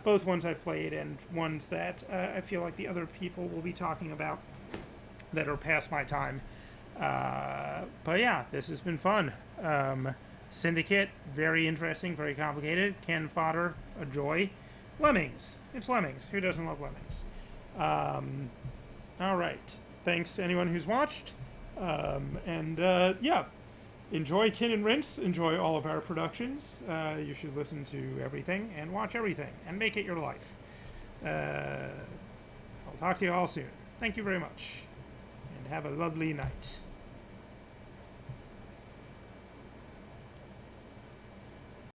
both ones I've played and ones that I feel like the other people will be talking about that are past my time. But yeah, this has been fun. Syndicate, very interesting, very complicated. Cane and Fodder, a joy. Lemmings, it's Lemmings. Who doesn't love Lemmings? All right, thanks to anyone who's watched. Yeah, enjoy Cane and Rinse. Enjoy all of our productions. You should listen to everything and watch everything and make it your life. I'll talk to you all soon. Thank you very much, and have a lovely night.